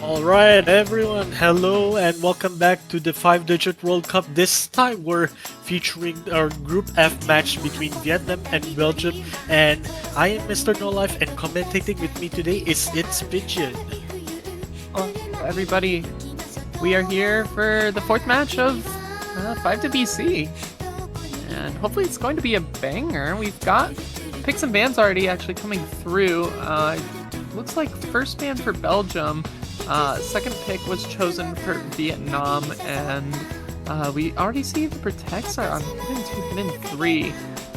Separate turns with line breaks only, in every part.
Alright, everyone, hello and welcome back to the 5-digit World Cup. This time we're featuring our Group F match between Vietnam and Belgium. And I am Mr. No Life, and commentating with me today is It's Pigeon.
Hello, everybody. We are here for the fourth match of 5 to BC. And hopefully it's going to be a banger. We've got picks and bans already actually coming through. Looks like first ban for Belgium. Second pick was chosen for Vietnam, and we already see the protects are on hidden 2, hidden 3,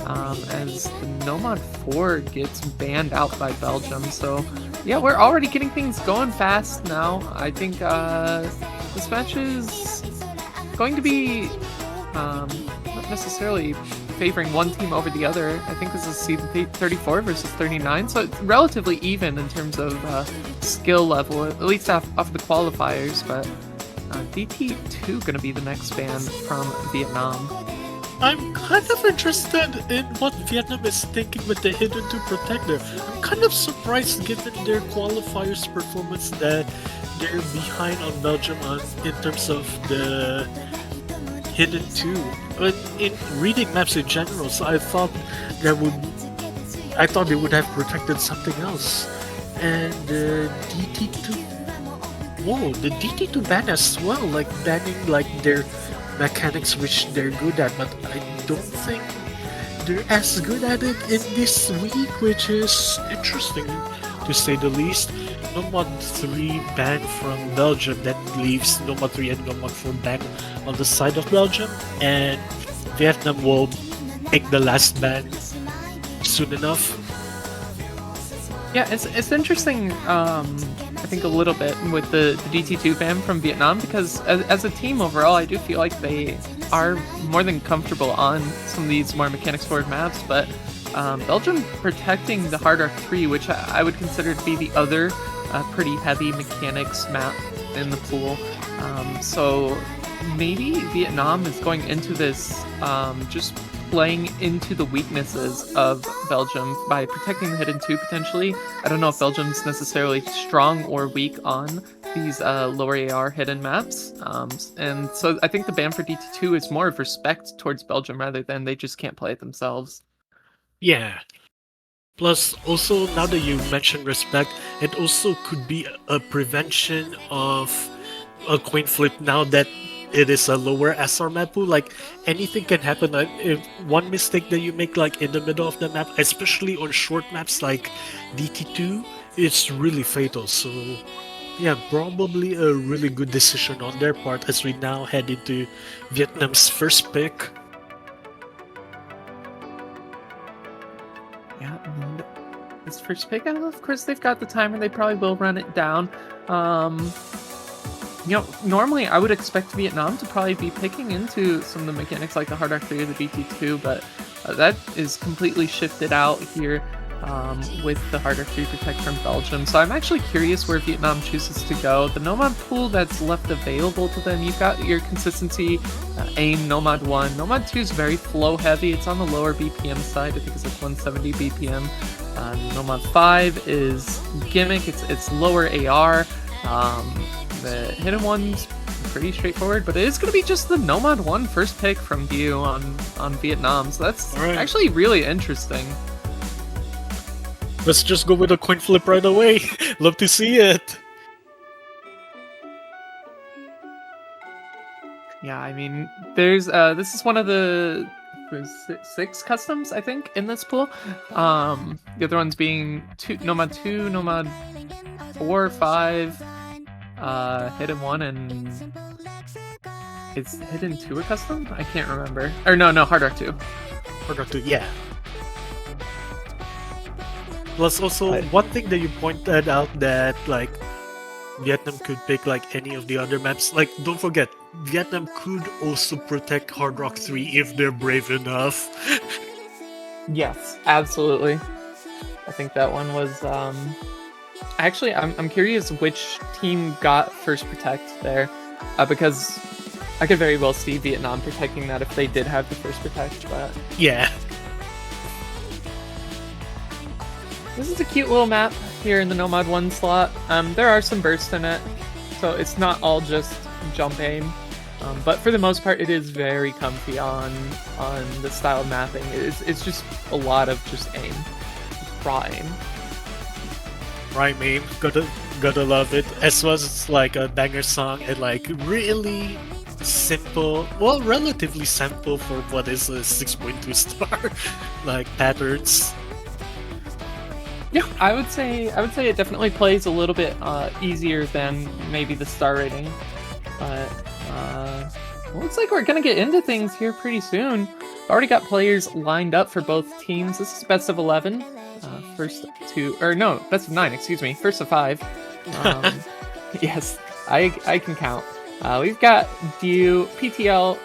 as the Nomad 4 gets banned out by Belgium. So yeah, we're already getting things going fast now. I think this match is going to be not necessarily favoring one team over the other. I think this is seed 34 versus 39, so it's relatively even in terms of skill level, at least off the qualifiers. But DT2 gonna be the next ban from Vietnam.
I'm kind of interested in what Vietnam is thinking with the Hidden 2 Protector. I'm kind of surprised given their qualifiers performance that they're behind on Belgium in terms of the Hidden 2. But in reading maps in general, so I thought they would have protected something else. And the DT2, whoa, the DT2 ban as well, like banning like their mechanics which they're good at, but I don't think they're as good at it in this week, which is interesting to say the least. Nomad 3 banned from Belgium, that leaves Nomad 3 and Nomad 4 banned on the side of Belgium, and Vietnam will take the last ban soon enough.
Yeah, it's interesting, I think a little bit with the DT2 ban from Vietnam, because as a team overall, I do feel like they are more than comfortable on some of these more mechanics forward maps, but Belgium protecting the Hard Arc 3, which I would consider to be the other pretty heavy mechanics map in the pool. So maybe Vietnam is going into this just playing into the weaknesses of Belgium by protecting the Hidden 2 potentially. I don't know if Belgium's necessarily strong or weak on these lower AR hidden maps. And so I think the ban for DT2 is more of respect towards Belgium rather than they just can't play it themselves.
Yeah. Plus, also, now that you mentioned respect, it also could be a prevention of a coin flip now that it is a lower SR map pool. Like, anything can happen. Like, if one mistake that you make like in the middle of the map, especially on short maps like DT2, it's really fatal. So yeah, probably a really good decision on their part as we now head into Vietnam's first pick.
Yeah, and this first pick, of course, they've got the timer. They probably will run it down. You know, normally I would expect Vietnam to probably be picking into some of the mechanics like the Hard Arc 3 or the DT2, but that is completely shifted out here with the Hard Arc 3 Protect from Belgium. So I'm actually curious where Vietnam chooses to go. The Nomad pool that's left available to them, you've got your consistency, AIM, Nomad 1. Nomad 2 is very flow heavy. It's on the lower BPM side. I think it's like 170 BPM. Nomad 5 is Gimmick. It's lower AR. The hidden one's pretty straightforward, but it is going to be just the Nomad 1 first pick from View on Vietnam, so that's actually really interesting.
Let's just go with a coin flip right away. Love to see it.
Yeah, I mean, there's this is one of the 6 customs, I think, in this pool. The other ones being Nomad 2, Nomad 4, 5, Hidden 1, and it's Hidden 2 a custom? I can't remember. Or no, Hard Arc 2.
Hard Arc 2, yeah. Plus also, one thing that you pointed out that like Vietnam could pick like any of the other maps. Like, don't forget, Vietnam could also protect Hard Rock 3 if they're brave enough.
Yes, absolutely. I think that one was actually, I'm curious which team got first protect there, because I could very well see Vietnam protecting that if they did have the first protect, but
yeah.
This is a cute little map here in the Nomad 1 slot. There are some bursts in it. so it's not all just jump aim. But for the most part, it is very comfy on the style mapping. It's just a lot of just aim, raw aim.
Right, meme. Gotta love it. As well as it's like a banger song and like really simple, well, relatively simple for what is a 6.2 star like patterns.
Yeah, I would say it definitely plays a little bit easier than maybe the star rating, but looks like we're gonna get into things here pretty soon. Already got players lined up for both teams. This is best of 11, best of 9. Excuse me, first of 5. Yes, I can count. We've got Dew, PTL,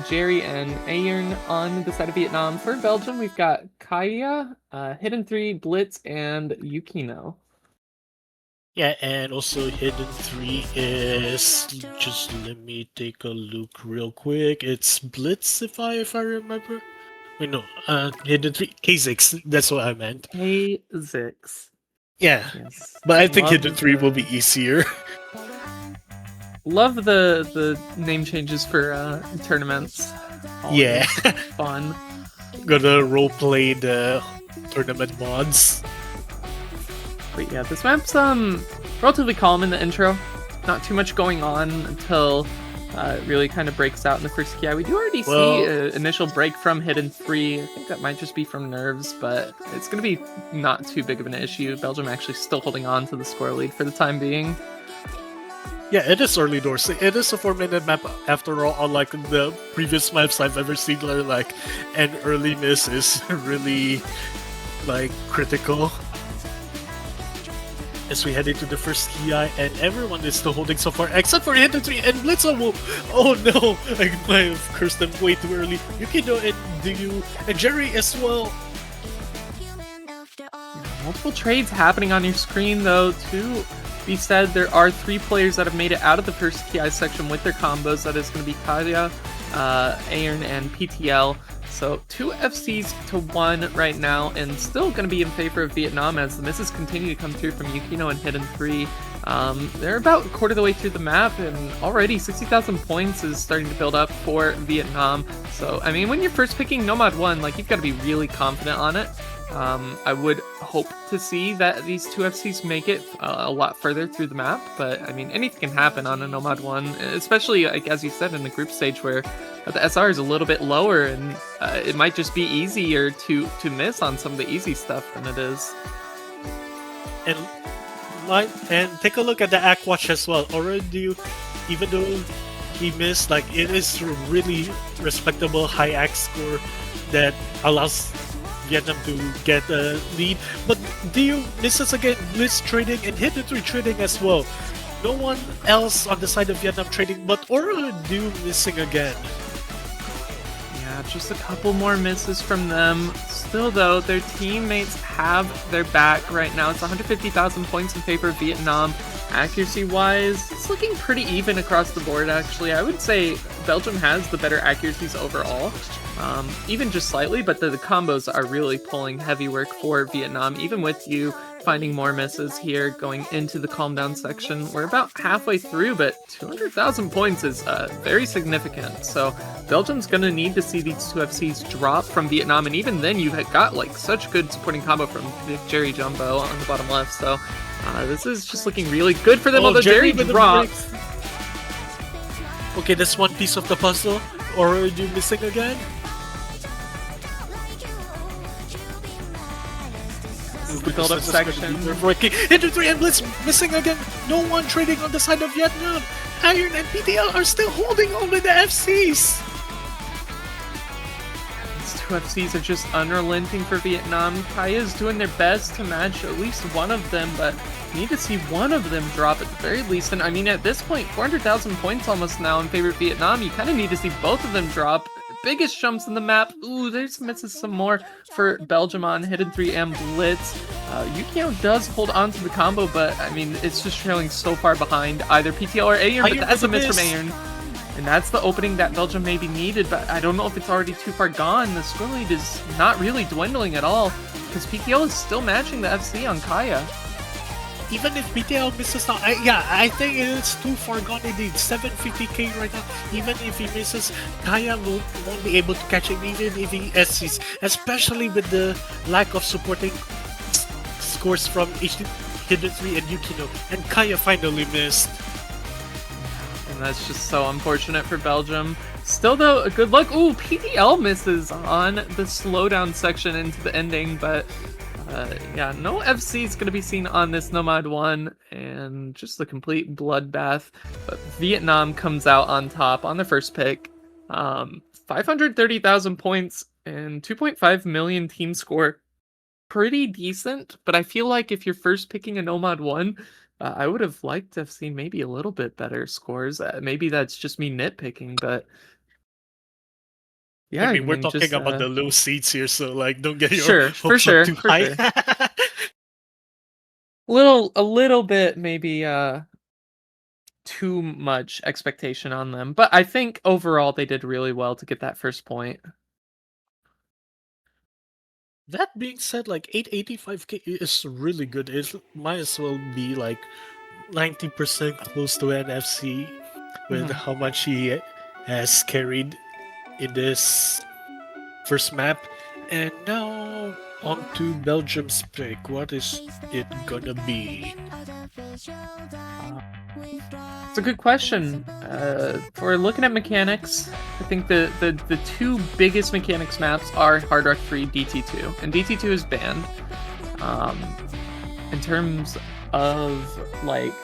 Jerry, and Ayern on the side of Vietnam. For Belgium, we've got Kaai, Hidden 3, Blitz, and Yukino.
Yeah, and also Hidden 3 is, just let me take a look real quick. It's Blitz if I remember. Wait, no, Hidden 3, K6, that's what I meant.
K6.
Yeah,
yes.
But I think Hidden 3 will be easier.
Love the name changes for tournaments.
Yeah.
Fun.
Gonna roleplay the tournament mods.
But yeah, this map's relatively calm in the intro. Not too much going on until it really kind of breaks out in the first Kaai. We do already see an initial break from Hidden 3. I think that might just be from nerves, but it's going to be not too big of an issue. Belgium actually still holding on to the score lead for the time being.
Yeah, it is early doors. It is a 4-minute map after all, unlike the previous maps I've ever seen where like an early miss is really like critical. As we head into the first Kaai, and everyone is still holding so far, except for Hidden 3 and Blitz. Oh no, I might have cursed them way too early. Yukino and Dew and Jerry as well.
Multiple trades happening on your screen though, too. Be said, there are 3 players that have made it out of the first Kaai section with their combos. That is going to be Kaai, Ayern, and PTL. So 2 FCs to 1 right now, and still going to be in favor of Vietnam as the misses continue to come through from Yukino and Hidden 3. They're about a quarter of the way through the map, and already 60,000 points is starting to build up for Vietnam. So, I mean, when you're first picking Nomad 1, like, you've got to be really confident on it. I would hope to see that these 2 FCs make it a lot further through the map, but I mean, anything can happen on a Nomad 1, especially, like, as you said, in the group stage where the SR is a little bit lower, and it might just be easier to miss on some of the easy stuff than it is.
And take a look at the Aquatch as well. Already, even though he missed, like, it is a really respectable high axe score that allows Vietnam to get a lead, but Dew misses again, Blitz trading and Hidden 3 trading as well. No one else on the side of Vietnam trading, but Aura Dew missing again.
Yeah, just a couple more misses from them. Still though, their teammates have their back right now. It's 150,000 points in favor of Vietnam. Accuracy-wise, it's looking pretty even across the board, actually. I would say Belgium has the better accuracies overall. Even just slightly, but the combos are really pulling heavy work for Vietnam, even with you finding more misses here going into the calm down section. We're about halfway through, but 200,000 points is very significant. So Belgium's going to need to see these 2 FCs drop from Vietnam, and even then you've got like such good supporting combo from Jerry Jumbo on the bottom left. So this is just looking really good for them, although Jerry drops.
Okay, that's one piece of the puzzle. Or are you missing again?
The build-up section.
Hidden 3 and Blitz missing again. No one trading on the side of Vietnam. Ayern and PTL are still holding on to the FCs.
These 2 FCs are just unrelenting for Vietnam. Kaai is doing their best to match at least one of them, but need to see one of them drop at the very least. And I mean, at this point, 400,000 points almost now in favor of Vietnam. You kind of need to see both of them drop. Biggest jumps in the map. Ooh, there's misses some more for Belgium on Hidden 3 and Blitz. Yukino does hold on to the combo, but I mean, it's just trailing so far behind either PTL or Ayern, but that's a miss from Ayern. And that's the opening that Belgium maybe needed, but I don't know if it's already too far gone. The score lead is not really dwindling at all, because PTL is still matching the FC on Kaai.
even if BTL misses now, I think it's too far gone indeed. 750k right now. Even if he misses, Kaya won't be able to catch him, even if he SCs. Especially with the lack of supporting scores from Hidden 3 and Yukino. And Kaya finally missed.
And that's just so unfortunate for Belgium. Still though, a good luck. Ooh, PDL misses on the slowdown section into the ending, but yeah, no FC is going to be seen on this Nomad 1, and just a complete bloodbath. But Vietnam comes out on top on the first pick. 530,000 points and 2.5 million team score. Pretty decent, but I feel like if you're first picking a Nomad 1, I would have liked to have seen maybe a little bit better scores. Maybe that's just me nitpicking, but yeah,
I mean, we're talking about the low seeds here, so like, don't get your hopes up too high.
Sure. A little bit maybe too much expectation on them, but I think overall they did really well to get that first point.
That being said, like 885k is really good. It might as well be like 90% close to NFC with how much he has carried in this first map. And now on to Belgium's pick. What is it gonna be?
It's a good question. If we're looking at mechanics, I think the two biggest mechanics maps are Hard Rock 3, DT2, and DT2 is banned. In terms of like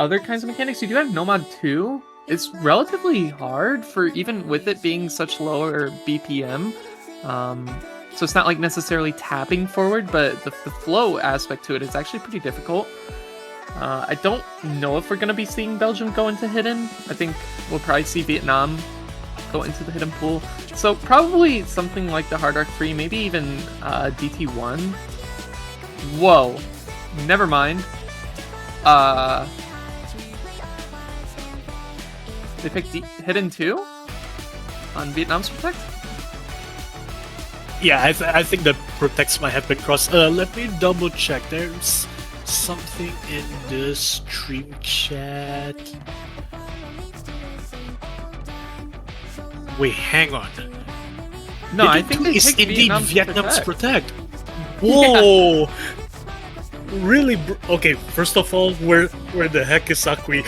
other kinds of mechanics, you do have Nomad 2. It's relatively hard for even with it being such lower BPM. So it's not like necessarily tapping forward, but the flow aspect to it is actually pretty difficult. I don't know if we're going to be seeing Belgium go into hidden. I think we'll probably see Vietnam go into the hidden pool. So probably something like the Hard Rock 3, maybe even DT1. Whoa. Never mind. They picked hidden 2 on Vietnam's Protect?
Yeah, I think the Protects might have been crossed. Let me double check. There's something in the stream chat. Wait, hang on.
No, I think they
it's
picked
indeed
Vietnam's
Protect. Whoa! Yeah. Really? Okay, first of all, where the heck is Akui?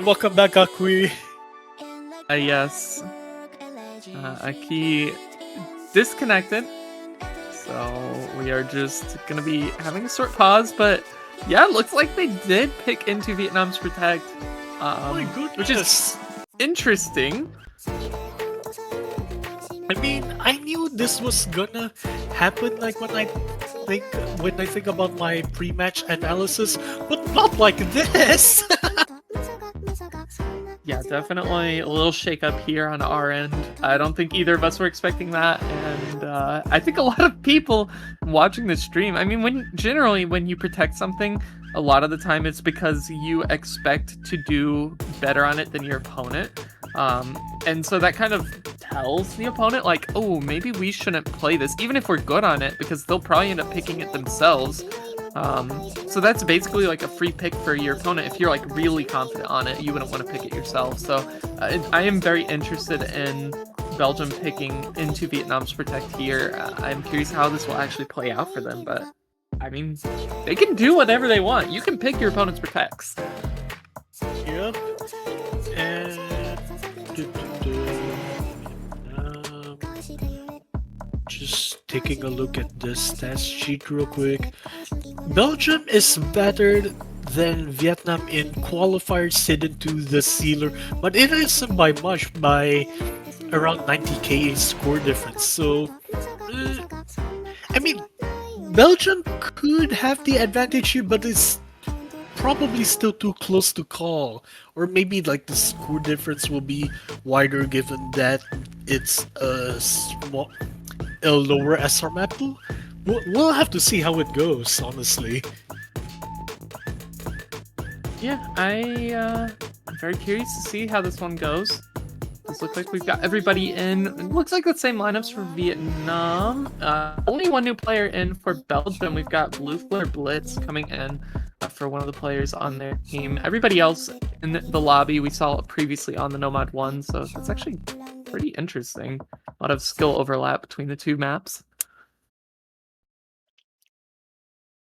Welcome back, Akui.
Yes. Aki disconnected. So we are just gonna be having a short pause, but yeah, it looks like they did pick into Vietnam's Protect.
My goodness.
Which is interesting.
I mean, I knew this was gonna happen like when I think about my pre-match analysis, but not like this.
Yeah, definitely a little shake-up here on our end. I don't think either of us were expecting that, and I think a lot of people watching the stream, I mean, generally when you protect something, a lot of the time it's because you expect to do better on it than your opponent. And so that kind of tells the opponent, like, oh, maybe we shouldn't play this, even if we're good on it, because they'll probably end up picking it themselves. So that's basically like a free pick for your opponent. If you're like really confident on it, you wouldn't want to pick it yourself. So I am very interested in Belgium picking into Vietnam's Protect here. I'm curious how this will actually play out for them, but I mean, they can do whatever they want. You can pick your opponent's Protects.
Yep. And just taking a look at the stats sheet real quick. Belgium is better than Vietnam in qualifiers hidden to the sealer, but it isn't by much, by around 90k score difference. So, I mean, Belgium could have the advantage here, but it's probably still too close to call. Or maybe like the score difference will be wider given that it's a lower SR map pool. We'll have to see how it goes, honestly.
Yeah, I'm very curious to see how this one goes. Does look like we've got everybody in. It looks like the same lineups for Vietnam. Only one new player in for Belgium. We've got Blue Flare Blitz coming in for one of the players on their team. Everybody else in the lobby we saw previously on the Nomad 1, so that's actually pretty interesting. A lot of skill overlap between the two maps.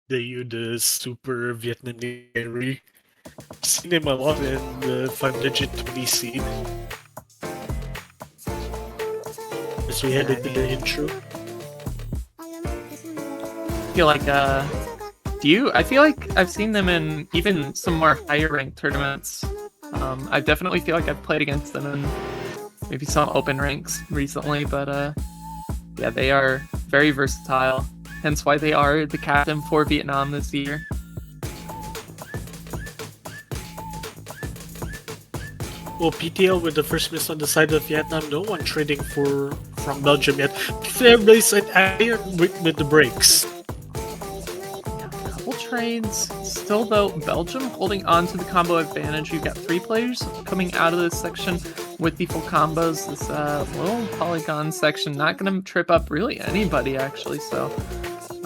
They use the super Vietnamese. Seen him a lot in the 5-digit 20 scene. As we head into the intro.
I feel like I feel like I've seen them in even some more higher ranked tournaments. I definitely feel like I've played against them in maybe some open ranks recently, but yeah, they are very versatile. Hence why they are the captain for Vietnam this year.
Well, PTL with the first miss on the side of Vietnam, no one trading from Belgium yet. Everybody's at iron with the breaks.
Couple trades. Still though, Belgium holding on to the combo advantage. You've got 3 players coming out of this section with the full combos. This little polygon section not going to trip up really anybody actually, so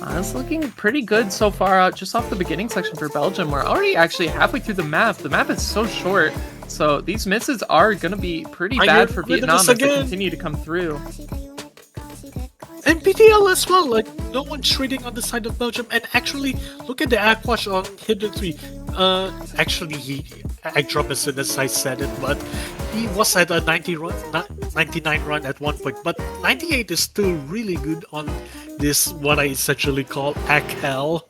it's looking pretty good so far just off the beginning section for Belgium. We're already actually halfway through the map. The map is so short, so these misses are going to be pretty bad for Vietnam as they continue to come through.
And PTL as well, like, no one's trading on the side of Belgium. And actually, look at the Aquash on Hidden 3. Actually, I dropped as soon as I said it, but he was at a 99 run at one point. But 98 is still really good on this, what I essentially call ACL.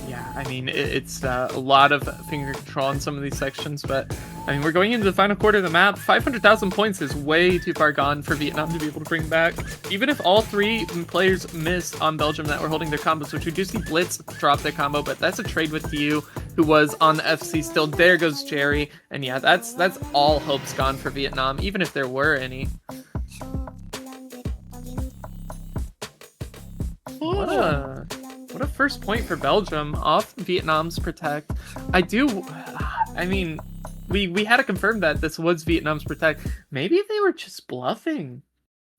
Yeah, I mean, it's a lot of finger control on some of these sections, but I mean, we're going into the final quarter of the map. 500,000 points is way too far gone for Vietnam to be able to bring back. Even if all 3 players miss on Belgium that were holding their combos, which we do see Blitz drop their combo, but that's a trade with you, who was on the FC still. There goes Jerry, and yeah, that's all hopes gone for Vietnam, even if there were any. What a first point for Belgium off Vietnam's Protect. I mean, we had to confirm that this was Vietnam's Protect. Maybe they were just bluffing.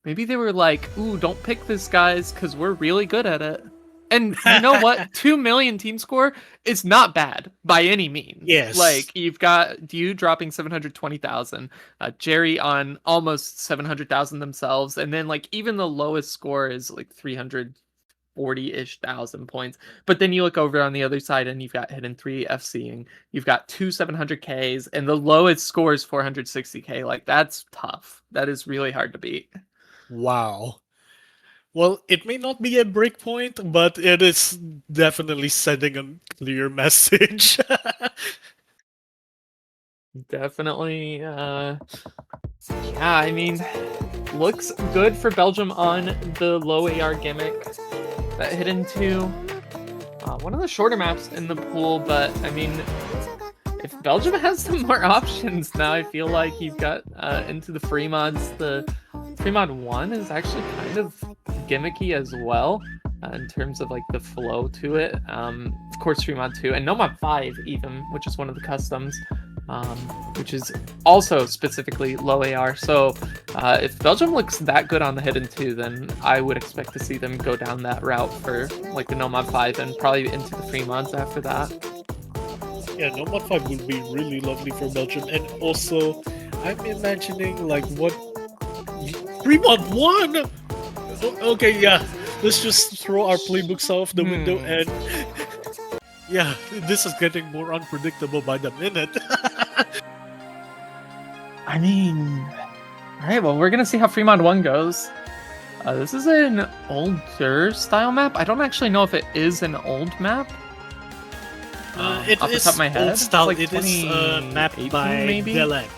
Maybe they were like, ooh, don't pick this, guys, because we're really good at it. And you know what? 2 million team score is not bad by any means.
Yes.
Like, you've got you dropping 720,000, Jerry on almost 700,000 themselves, and then like even the lowest score is like 340-ish thousand points. But then you look over on the other side and you've got Hidden 3 FCing, you've got 2 700Ks, and the lowest score is 460K. Like, that's tough. That is really hard to beat.
Wow. Well, it may not be a breakpoint, but it is definitely sending a clear message.
Definitely, yeah, I mean, looks good for Belgium on the low AR gimmick. That Hidden 2, one of the shorter maps in the pool, but I mean, if Belgium has some more options now, I feel like you've got into the free mods. The free mod 1 is actually kind of gimmicky as well in terms of like the flow to it. Of course, free mod 2 and no mod 5 even, which is one of the customs, which is also specifically low AR. So if Belgium looks that good on the Hidden 2, then I would expect to see them go down that route for like the no mod 5 and probably into the free mods after that.
Yeah, no mod 5 would be really lovely for Belgium. And also, I'm imagining like what free mod 1. Okay, yeah. Let's just throw our playbooks off the window and yeah, this is getting more unpredictable by the minute.
I mean, alright, well, we're gonna see how Fremont 1 goes. This is an older style map. I don't actually know if it is an old map.
It
off the
is
top of my head.
old style.
Like
it is mapped by
maybe?
Delec.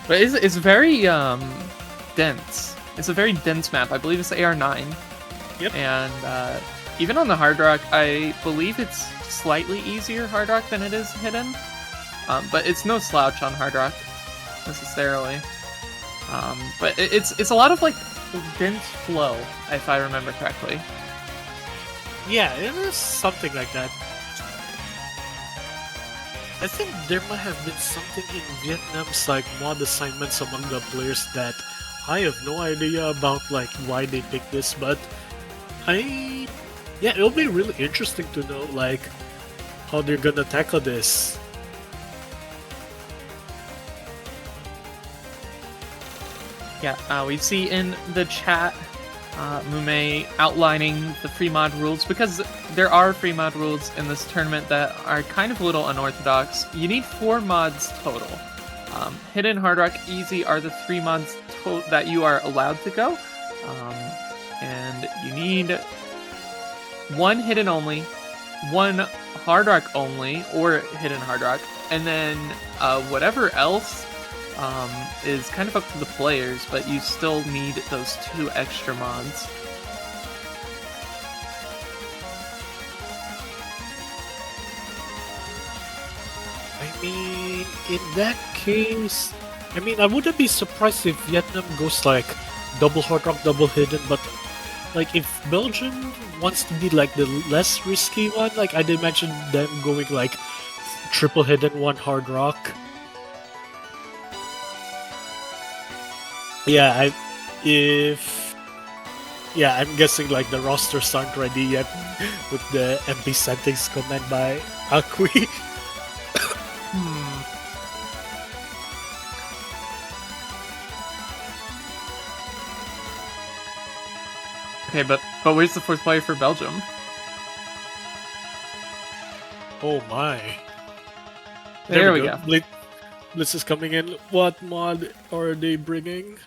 But it's very dense. It's a very dense map. I believe it's AR9.
Yep.
And even on the Hard Rock, I believe it's slightly easier Hard Rock than it is Hidden. But it's no slouch on Hard Rock, necessarily. But it's a lot of like dense flow, if I remember correctly.
Yeah, it is something like that. I think there might have been something in Vietnam's like mod assignments among the players that I have no idea about, like why they picked this, but yeah, it'll be really interesting to know like how they're gonna tackle this.
Yeah, we see in the chat Mume outlining the free mod rules, because there are free mod rules in this tournament that are kind of a little unorthodox. You need 4 mods total. Hidden, Hard Rock, Easy are the 3 mods that you are allowed to go. And you need 1 Hidden only, 1 Hard Rock only, or Hidden Hard Rock, and then whatever else is kind of up to the players, but you still need those 2 extra mods.
I mean, in that case, I mean, I wouldn't be surprised if Vietnam goes like double Hard Rock, double Hidden, but like if Belgium wants to be like the less risky one, like I'd imagine them going like triple Hidden, 1 Hard Rock. Yeah, I'm guessing like the rosters aren't ready yet with the MP settings command by Akui.
Okay, but where's the 4th player for Belgium?
Oh my.
There we go.
Blitz is coming in. What mod are they bringing?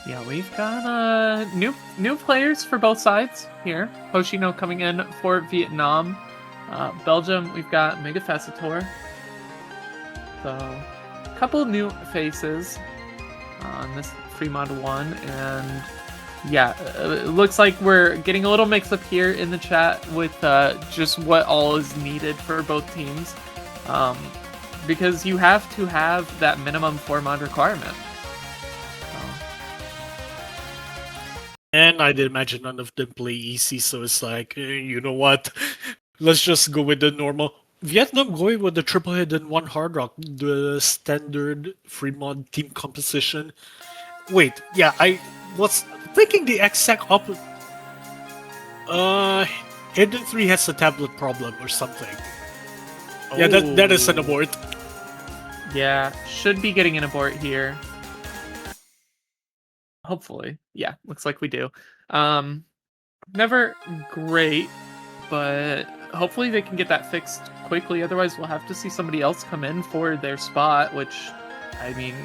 Yeah, we've got new players for both sides here. Hoshino coming in for Vietnam. Belgium, we've got Megafacitor. So, a couple new faces on this free mod 1, and yeah, it looks like we're getting a little mix up here in the chat with just what all is needed for both teams. Because you have to have that minimum 4 mod requirement.
And I'd imagine none of them play easy, so it's like, you know what? Let's just go with the normal. Vietnam going with the triple hidden 1 Hard Rock, the standard free mod team composition. Wait, yeah, I was thinking the exact opposite. Hidden 3 has a tablet problem or something. Oh. Yeah, that is an abort.
Yeah, should be getting an abort here. Hopefully. Yeah, looks like we do. Never great, but hopefully they can get that fixed quickly. Otherwise, we'll have to see somebody else come in for their spot, which, I mean,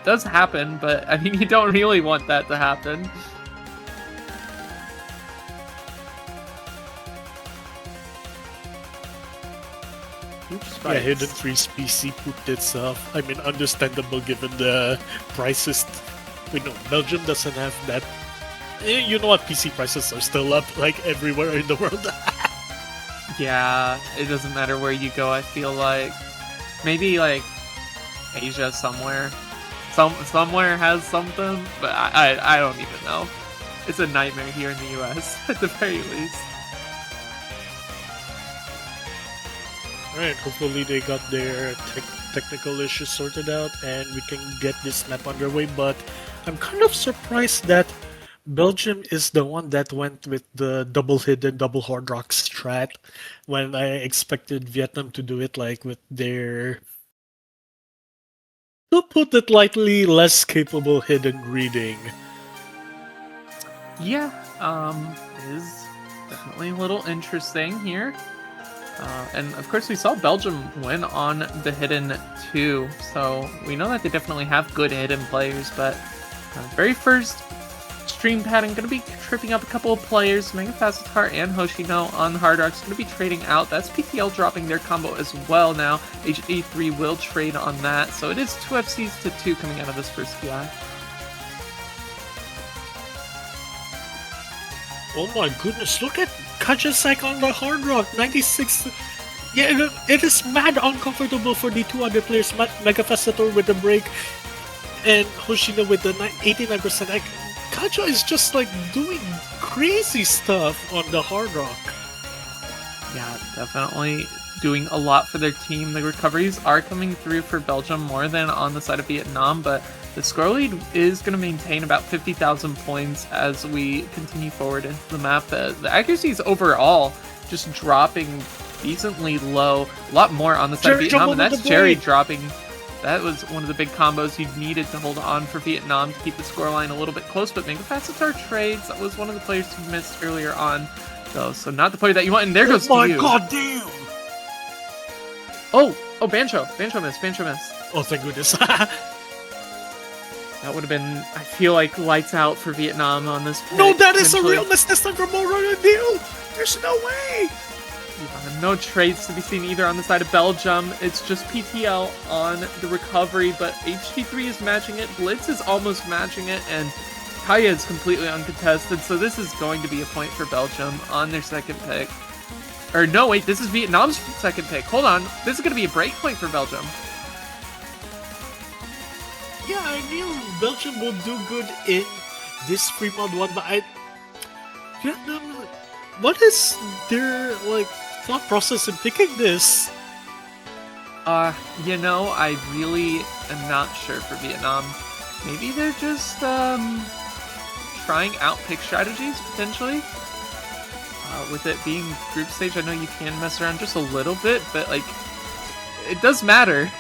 does happen, but I mean, you don't really want that to happen.
Yeah, Hidden 3's PC pooped itself. I mean, understandable given the prices. Wait, no, Belgium doesn't have that. You know what? PC prices are still up, like, everywhere in the world.
Yeah, it doesn't matter where you go, I feel like. Maybe, like, Asia somewhere. Somewhere has something, but I don't even know. It's a nightmare here in the US, at the very least.
Alright, hopefully they got their technical issues sorted out and we can get this map underway, but I'm kind of surprised that Belgium is the one that went with the double hidden, double hard rock strat when I expected Vietnam to do it like with their, to put it lightly, less capable hidden reading.
Yeah, it is definitely a little interesting here. And of course we saw Belgium win on the hidden too, so we know that they definitely have good hidden players, but very first stream pattern going to be tripping up a couple of players. Megafacitor and Hoshino on Hard Rock's going to be trading out. That's PTL dropping their combo as well now. HA3 will trade on that, so it is 2 FCs to 2 coming out of this first PI.
Oh my goodness, look at KATSEYE on the Hard Rock, 96. Yeah, it is mad uncomfortable for the 2 other players, Megafacitor with the break and Hoshino with the 89%. KATSEYE is just like doing crazy stuff on the Hard Rock.
Yeah, definitely doing a lot for their team. The recoveries are coming through for Belgium more than on the side of Vietnam, but the score lead is going to maintain about 50,000 points as we continue forward into the map. The accuracy is overall just dropping decently low. A lot more on the side of Vietnam, and that's Jerry dropping. That was one of the big combos you needed to hold on for Vietnam to keep the scoreline a little bit close, but Mango Facetar trades. That was one of the players you missed earlier on, though, so not the player that you want, and there goes to you.
Oh my god, damn!
Oh, Bancho missed.
Oh, thank goodness.
That would have been, I feel like, lights out for Vietnam on this pick.
No, that is a real mistake from Morona deal! There's no way!
No trades to be seen either on the side of Belgium. It's just PTL on the recovery, but HT3 is matching it, Blitz is almost matching it, and Kaai is completely uncontested, so this is going to be a point for Belgium on their second pick. Or no, wait, this is Vietnam's second pick. Hold on, this is going to be a break point for Belgium.
Yeah, I knew Belgium would do good in this Fremont one, but Vietnam, what is their, like, thought process in picking this?
You know, I really am not sure for Vietnam. Maybe they're just, trying out pick strategies, potentially. With it being group stage, I know you can mess around just a little bit, but, like, it does matter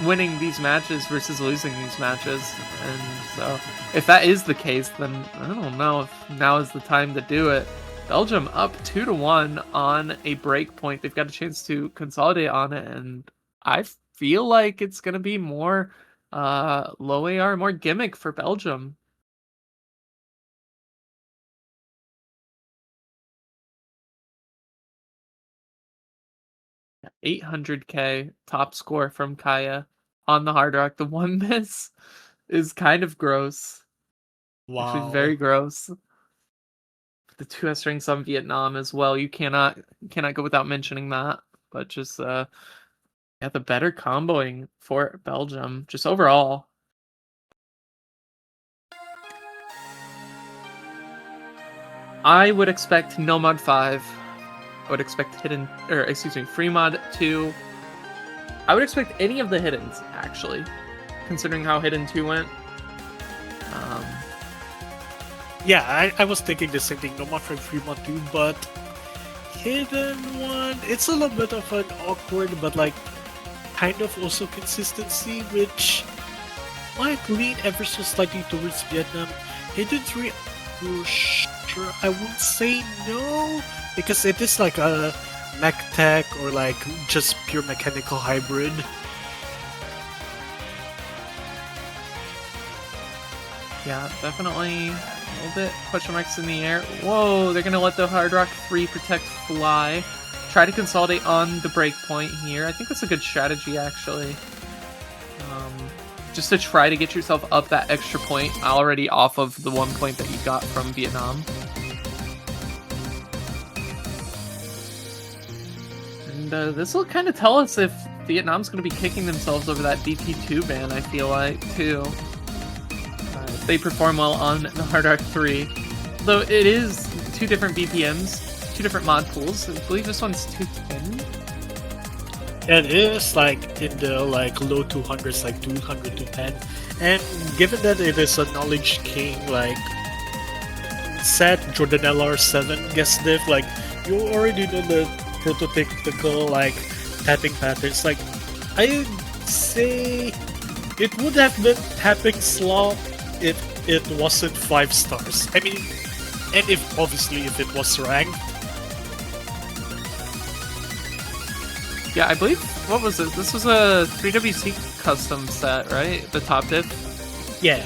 winning these matches versus losing these matches. And so, if that is the case, then I don't know if now is the time to do it. Belgium up 2-1 on a break point. They've got a chance to consolidate on it, and I feel like it's going to be more low AR, more gimmick for Belgium. $800K top score from Kaai on the Hard Rock. The one miss is kind of gross.
Wow.
Actually, very gross. The 2S rings on Vietnam as well. You cannot go without mentioning that. But just yeah, the better comboing for Belgium, just overall. I would expect no mod 5. I would expect free mod 2. I would expect any of the hiddens, actually, considering how hidden 2 went.
Yeah, I was thinking the same thing, no mod from Fremont 2, but hidden 1, it's a little bit of an awkward, but like, kind of also consistency, which might lean ever so slightly towards Vietnam. Hidden 3, for sure, I won't say no, because it is like a mech tech or like just pure mechanical hybrid.
Yeah, definitely a little bit question marks in the air. Whoa, they're going to let the Hard Rock 3 Protect fly. Try to consolidate on the break point here. I think that's a good strategy, actually. Just to try to get yourself up that extra point already off of the 1 point that you got from Vietnam. And this will kind of tell us if Vietnam's going to be kicking themselves over that DT2 ban, I feel like, too. If they perform well on the Hard Rock 3. Though it is 2 different BPMs, 2 different mod pools. I believe this one's 210.
It is like in the like low 200s, like 200 to 10. And given that it is a Knowledge King like set, Jordan LR7 guest diff, like you already know the prototypical like tapping patterns. Like I'd say it would have been tapping slop if it wasn't 5 stars. I mean, and if it was ranked.
Yeah, I believe, what was it? This was a 3WC custom set, right? The top diff?
Yeah.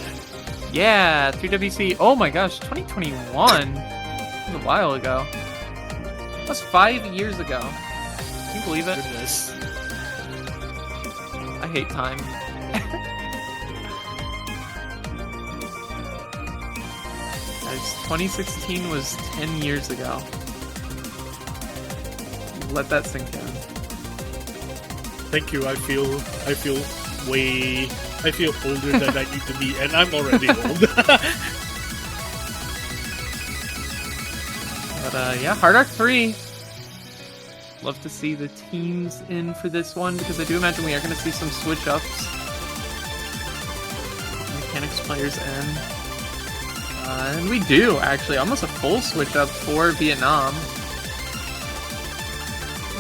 Yeah, 3WC. Oh my gosh, 2021. That was a while ago. That was 5 years ago. Can you believe it?
Goodness.
I hate time. Guys, 2016 was 10 years ago. Let that sink in.
Thank you. I feel older than I need to be, and I'm already old.
But yeah, Hard Rock 3. Love to see the teams in for this one, because I do imagine we are going to see some switch-ups. Mechanics players in. And we do, actually. Almost a full switch-up for Vietnam.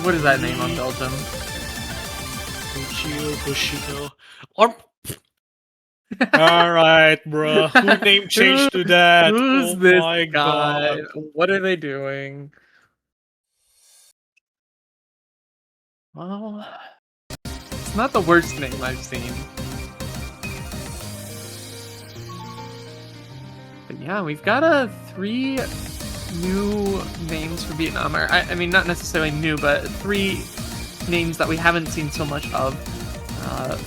What is that name on Belgium?
Hoshino. Alright, bro. Who name changed to that?
Who's
oh
this
my
guy?
God.
What are they doing? Well, it's not the worst name I've seen. But yeah, we've got 3 new names for Vietnam. Or, I mean, not necessarily new, but 3 names that we haven't seen so much of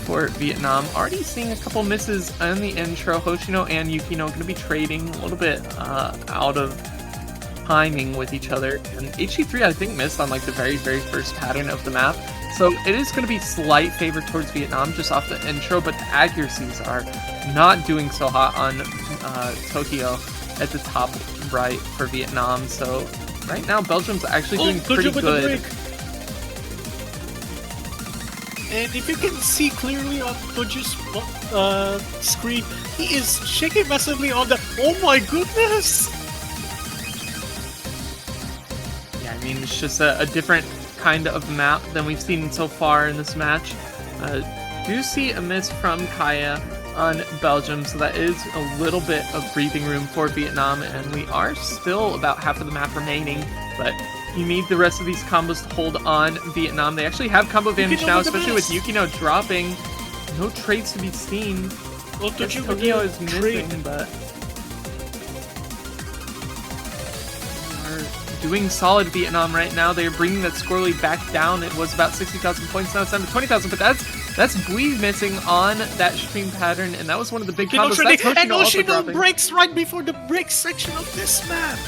for Vietnam. Already seeing a couple misses on the intro. Hoshino and Yukino going to be trading a little bit out of timing with each other. And HG3, I think, missed on like the very first pattern of the map. So it is going to be slight favor towards Vietnam just off the intro, but the accuracies are not doing so hot on Tokyo at the top right for Vietnam. So right now, Belgium's actually doing pretty good.
And if you can see clearly on Toju's screen, he is shaking massively on the... Oh my goodness!
Yeah, I mean, it's just a different kind of map than we've seen so far in this match. Do see a miss from Kaai on Belgium, so that is a little bit of breathing room for Vietnam, and we are still about half of the map remaining, but you need the rest of these combos to hold on Vietnam. They actually have combo advantage now, especially with Yukino dropping. No trades to be seen.
Well,
Tokyo is missing, but are doing solid Vietnam right now. They are bringing that score lead back down. It was about 60,000 points, now it's down to 20,000, but that's Bui missing on that stream pattern, and that was one of the big combos. That's
and
Hoshino
breaks right before the break section of this map.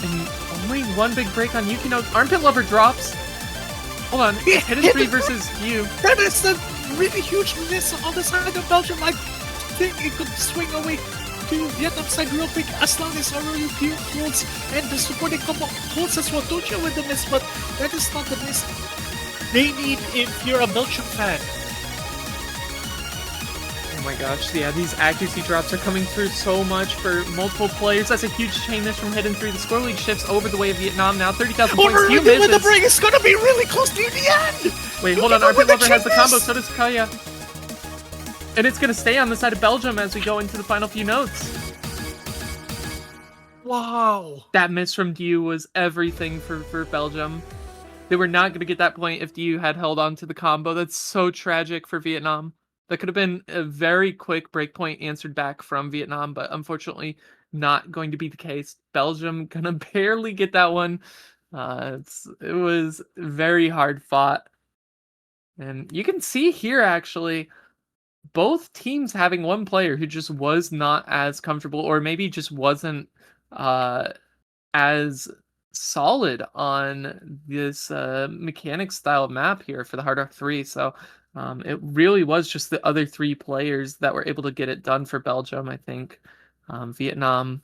And only one big break on Yukino. Armpit Lover drops. Hold on.
Yeah,
Hidden 3 versus you.
That is a really huge miss on the side of Belgium. I think it could swing away to Vietnam side real quick as long as our Yuki holds and the supporting combo holds as well. Don't you with the miss, but that is not the miss they need if you're a Belgium fan.
Oh my gosh, yeah, these accuracy drops are coming through so much for multiple players. That's a huge chain miss from Hidden 3. The score lead shifts over the way of Vietnam now. 30,000 points. Few misses.
The break is gonna be really close near the end.
Wait, hold on. Armpit Lover has the combo. So does Kaai. And it's gonna stay on the side of Belgium as we go into the final few notes.
Wow.
That miss from Diu was everything for Belgium. They were not gonna get that point if Diu had held on to the combo. That's so tragic for Vietnam. That could have been a very quick breakpoint answered back from Vietnam, but unfortunately not going to be the case. Belgium gonna barely get that one. It was very hard fought. And you can see here, actually, both teams having one player who just was not as comfortable, or maybe just wasn't as solid on this mechanics style map here for the Hard Rock 3. So it really was just the other 3 players that were able to get it done for Belgium, I think. Vietnam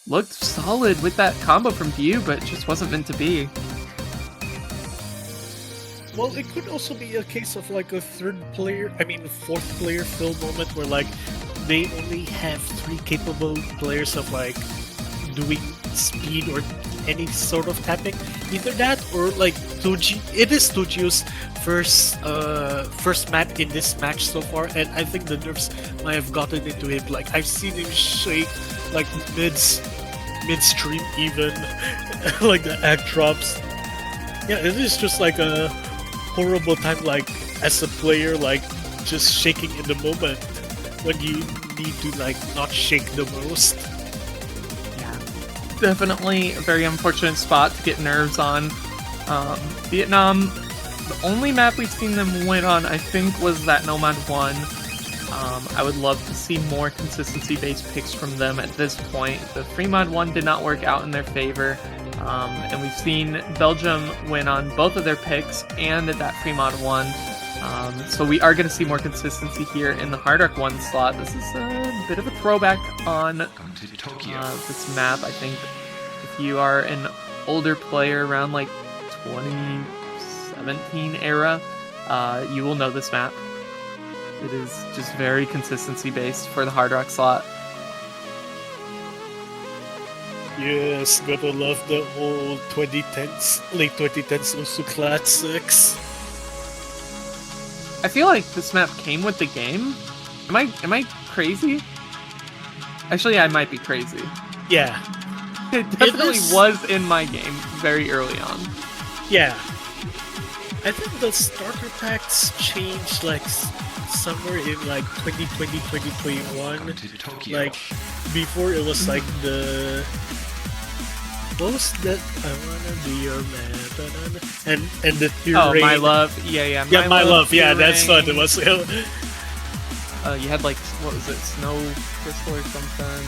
looked solid with that combo from Diu, but it just wasn't meant to be.
Well, it could also be a case of like a fourth player fill moment where like they only have 3 capable players of like doing speed or any sort of tapping. Either that or like Toji. It is Toji's first map in this match so far, and I think the nerves might have gotten into him. Like I've seen him shake like midstream even, like the act drops. Yeah, it is just like a horrible time, like as a player, like just shaking in the moment when you need to like not shake the most.
Yeah, definitely a very unfortunate spot to get nerves on. Vietnam, the only map we've seen them win on, I think, was that Nomad 1. I would love to see more consistency-based picks from them at this point. The Fremont 1 did not work out in their favor. And we've seen Belgium win on both of their picks and at that Fremont 1. So we are going to see more consistency here in the Hard Rock 1 slot. This is a bit of a throwback on this map. I think if you are an older player around like 2017 era, you will know this map. It is just very consistency based for the Hard Rock slot.
Yes, gotta love the old 2010s, late 2010s Usu classics.
I feel like this map came with the game. Am I crazy? Actually, I might be crazy.
Yeah.
It definitely was in my game very early on.
Yeah. I think the starter packs changed like somewhere in like 2020, 2021. Like before it was like the... What was that? I wanna be your man. And the
Oh, My Love. Yeah.
Yeah, My Love. Yeah, that's what it was.
You had like, what was it? Snow Crystal or something?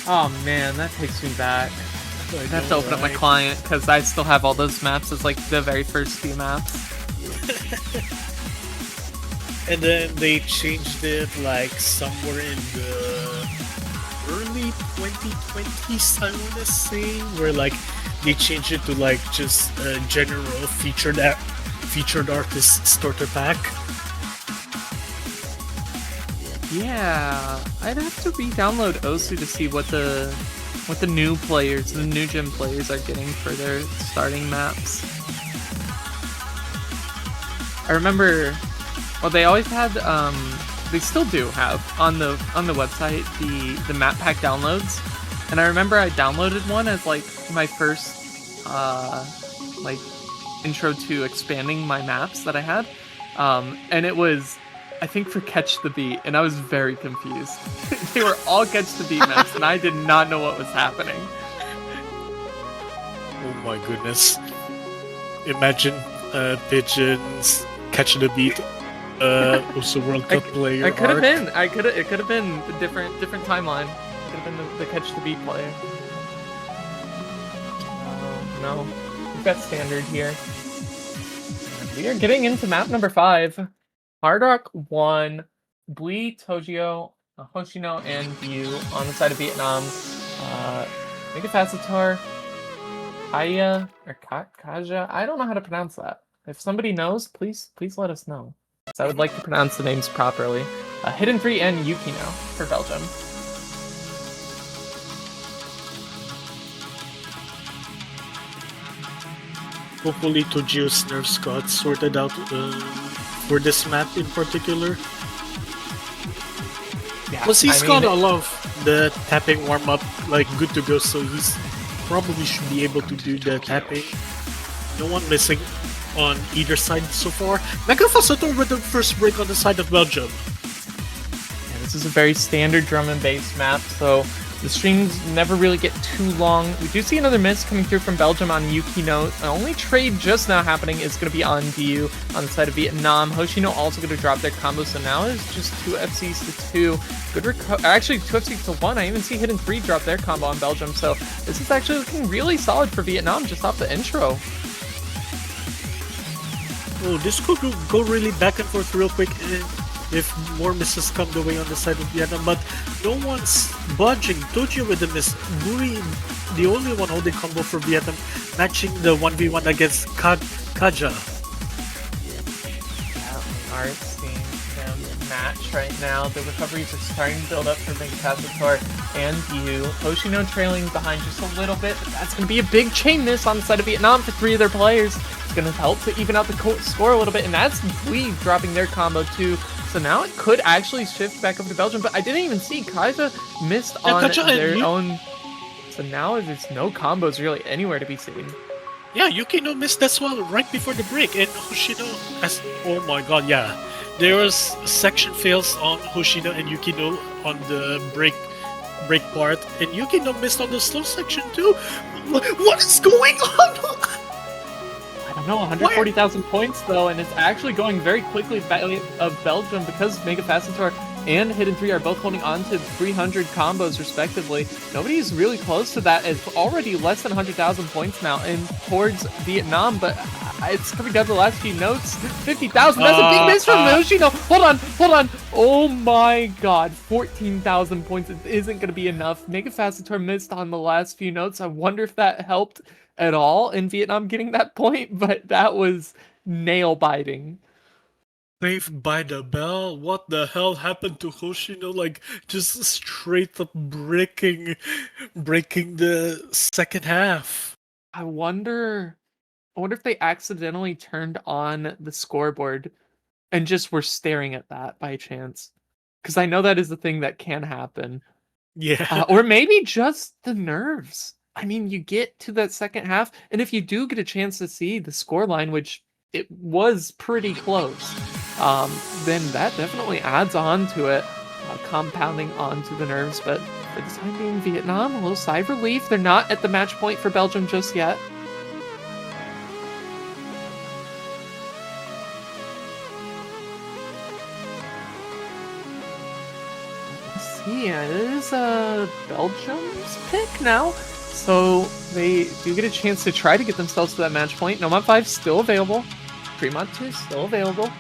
Oh man, that takes me back. I have to open up my client because I still have all those maps as like the very first few maps.
And then they changed it like somewhere in the early 2020s, I wanna say, where like they changed it to like just a general featured artist starter pack.
Yeah, I'd have to re-download Osu to see what the new players, the new gym players, are getting for their starting maps. I remember, well, they always had, they still do have on the website the map pack downloads, and I remember I downloaded one as like my first like intro to expanding my maps that I had, and it was, I think, for Catch the Beat, and I was very confused. They were all Catch the Beat maps, and I did not know what was happening.
Oh my goodness! Imagine Pigeons Catch the Beat. Also World Cup player.
It could have been. It could have been a different timeline. It could have been the Catch the Beat player. No, we've got standard here. We are getting into map number 5. Hard Rock 1, Bui, Tojio, Hoshino, and Yu on the side of Vietnam. Megafacitor, Kaya, or Kaja. I don't know how to pronounce that. If somebody knows, please let us know. So I would like to pronounce the names properly. Hidden Free and Yukino for Belgium.
Hopefully Tojio's nerfs got sorted out for this map in particular.
Yeah,
Plus he's got a lot of the tapping warm-up like good to go, so he's probably should be able to do the tapping. No one missing on either side so far. Megafacitor with the first break on the side of Belgium.
Yeah, this is a very standard drum and bass map, so the streams never really get too long. We do see another miss coming through from Belgium on Yukino. The only trade just now happening is going to be on DU on the side of Vietnam. Hoshino also going to drop their combo, so now it's just 2 FCs to 2. Good actually 2 FCs to 1. I even see Hidden 3 drop their combo on Belgium, so this is actually looking really solid for Vietnam just off the intro.
Oh, this could go really back and forth real quick if more misses come the way on the side of Vietnam, but no one's budging. Tojio with the miss. Bui, the only one holding combo for Vietnam, matching the 1v1 against Kaja.
Yeah, we are seeing them match right now. The recoveries are starting to build up for Megafacitor and Yu. Hoshino trailing behind just a little bit, but that's going to be a big chain miss on the side of Vietnam for 3 of their players. It's going to help to even out the score a little bit, and that's Bui dropping their combo too. So now it could actually shift back over to Belgium, but I didn't even see Kaija missed on their own. So now there's no combos really anywhere to be seen.
Yeah, Yukino missed as well right before the break, and Hoshino has... Oh my god, yeah. There was section fails on Hoshino and Yukino on the break part, and Yukino missed on the slow section too. What is going on?
I don't know, 140,000 points though, and it's actually going very quickly of Belgium because Megafacitor and Hidden 3 are both holding on to 300 combos respectively. Nobody's really close to that. It's already less than 100,000 points now and towards Vietnam, but it's coming down to the last few notes. 50,000, that's a big miss from Yoshino. Hold on. Oh my god, 14,000 points. It isn't going to be enough. Mega Facetor missed on the last few notes. I wonder if that helped at all in Vietnam getting that point, but that was nail-biting.
Saved by the bell? What the hell happened to Hoshino? Like, just straight up breaking the second half.
I wonder if they accidentally turned on the scoreboard and just were staring at that by chance. Because I know that is a thing that can happen.
Yeah.
Or maybe just the nerves. I mean, you get to that second half, and if you do get a chance to see the scoreline, which it was pretty close, then that definitely adds on to it, compounding onto the nerves. But for the time being, Vietnam, a little sigh of relief. They're not at the match point for Belgium just yet. Yeah, it is Belgium's pick now. So they do get a chance to try to get themselves to that match point. Nomad 5 still available. Fremont 2 still available.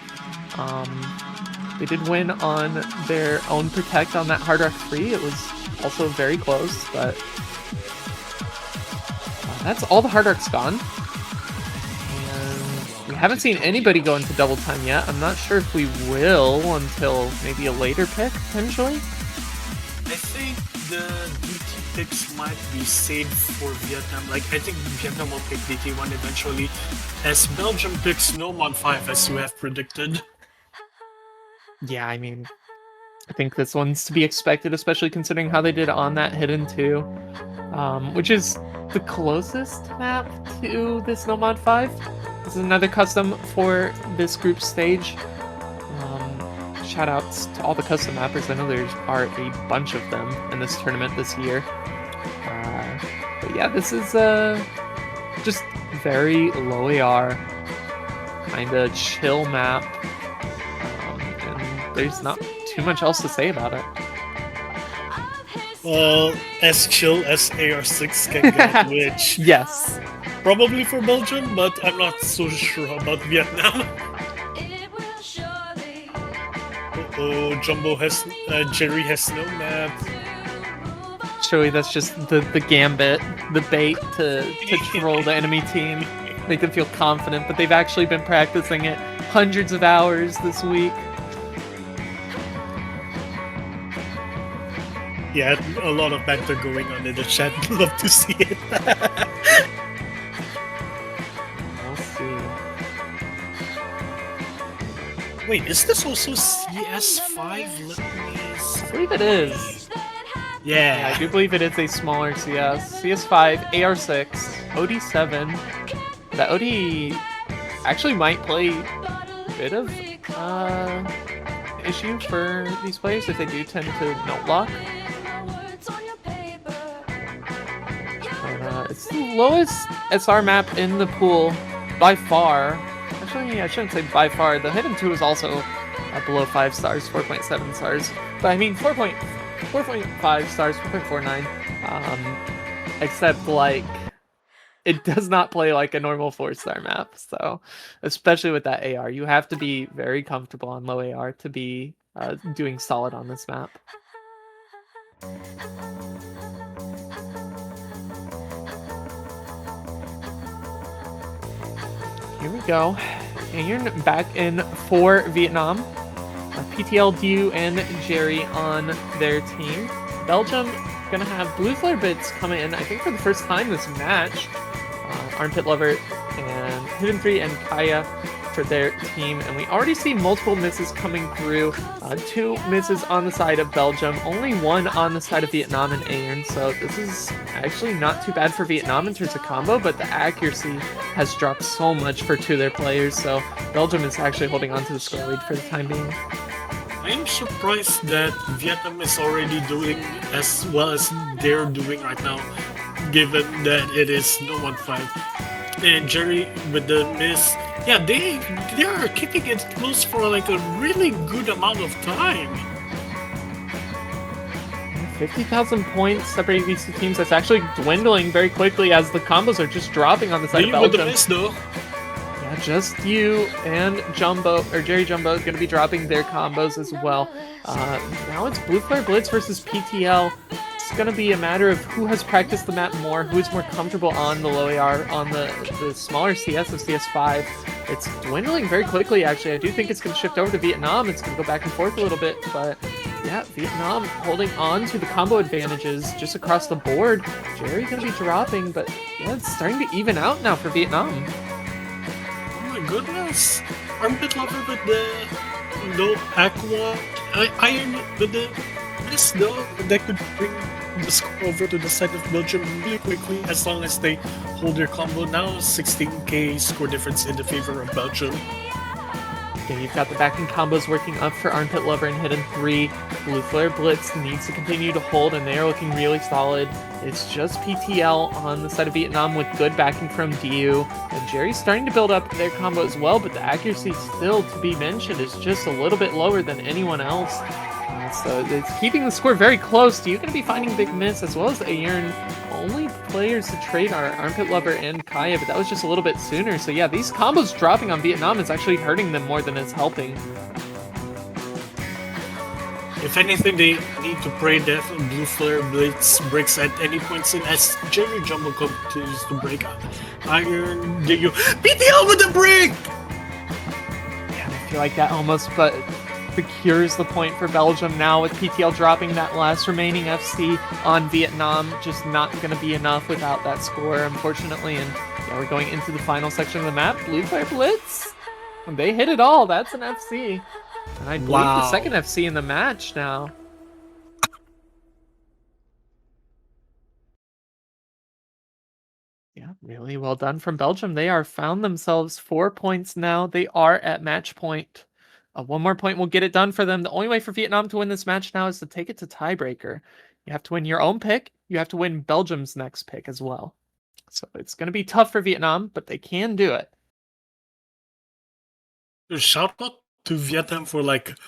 They did win on their own Protect on that Hard Rock 3. It was also very close, but that's all the Hard Rock's gone. And we haven't seen anybody go into double time yet. I'm not sure if we will until maybe a later pick, potentially.
I think the DT picks might be saved for Vietnam. Like, I think Vietnam will pick DT1 eventually, as Belgium picks NOMELON 5, as you have predicted.
Yeah, I mean, I think this one's to be expected, especially considering how they did on that Hidden 2, which is the closest map to this NOMELON 5. This is another custom for this group stage. Shoutouts to all the custom mappers. I know there are a bunch of them in this tournament this year. But yeah, this is just very low AR, kind of chill map. And there's not too much else to say about it.
Well, as chill as AR6 can get, which...
Yes.
Probably for Belgium, but I'm not so sure about Vietnam. Oh, Jerry has no map.
Surely that's just the gambit, the bait to troll the enemy team, make them feel confident, but they've actually been practicing it hundreds of hours this week.
Yeah, a lot of banter going on in the chat. Love to see it.
We'll see.
Wait, is this also CS5? Let me see.
I believe it is.
Yeah.
I do believe it is a smaller CS. CS5, AR6, OD7. That OD actually might play a bit of issue for these players if they do tend to note lock. But, it's the lowest SR map in the pool by far. Actually, I shouldn't say by far. The Hidden 2 is also below 5 stars, 4.7 stars. But I mean 4.5 stars, 4.49. Except, like, it does not play like a normal 4-star map. So, especially with that AR, you have to be very comfortable on low AR to be doing solid on this map. Here we go. And you're back in for Vietnam. PTL, Dew, and Jerry on their team. Belgium gonna have Blue Flare Bits coming in, I think for the first time this match. Armpit Lover and Hidden 3 and Kaai for their team. And we already see multiple misses coming through. 2 misses on the side of Belgium, only 1 on the side of Vietnam and Aeon. So this is actually not too bad for Vietnam in terms of combo, but the accuracy has dropped so much for 2 of their players. So Belgium is actually holding on to the score lead for the time being.
I'm surprised that Vietnam is already doing as well as they're doing right now, given that it is NOMELON 5. And Jerry with the miss, yeah, they are keeping it close for like a really good amount of time.
50,000 points separating these two teams. That's actually dwindling very quickly as the combos are just dropping on the side of
With the
Belgium.
miss though.
Yeah, just you and Jumbo, or Jerry Jumbo, going to be dropping their combos as well. Now it's Blue Flare Blitz versus PTL. It's going to be a matter of who has practiced the map more, who is more comfortable on the low AR, on the smaller CS of CS5. It's dwindling very quickly, actually. I do think it's going to shift over to Vietnam. It's going to go back and forth a little bit, but yeah, Vietnam holding on to the combo advantages just across the board. Jerry going to be dropping, but yeah, it's starting to even out now for Vietnam.
Oh my goodness. Armpit Lover with the no aqua. Iron with the miss though. That could bring the score over to the side of Belgium really quickly as long as they hold their combo. Now 16k score difference in the favor of Belgium.
Okay, you've got the backing combos working up for Armpit Lover and Hidden 3. Blue Flare Blitz needs to continue to hold, and they are looking really solid. It's just PTL on the side of Vietnam with good backing from DU. And Jerry's starting to build up their combo as well, but the accuracy still, to be mentioned, is just a little bit lower than anyone else. So it's keeping the score very close. DU going to be finding big miss, as well as Aeon. Only players to trade are Armpit Lover and Kaai, but that was just a little bit sooner. So yeah, these combos dropping on Vietnam is actually hurting them more than it's helping.
If anything, they need to pray that Blue Flare Blitz breaks at any points in as Jerry Jumbo continues to break out. Iron, DU, PTL with the break!
Yeah, I feel like that almost secures the point for Belgium now, with PTL dropping that last remaining FC on Vietnam. Just not going to be enough without that score, unfortunately. And yeah, we're going into the final section of the map. Blue Flare Blitz, they hit it all. That's an FC. And I believe the second FC in the match now. Yeah, really well done from Belgium. They are found themselves 4 points now. They are at match point. One more point will get it done for them. The only way for Vietnam to win this match now is to take it to tiebreaker. You have to win your own pick. You have to win Belgium's next pick as well. So it's going to be tough for Vietnam, but they can do it.
Shout out to Vietnam for like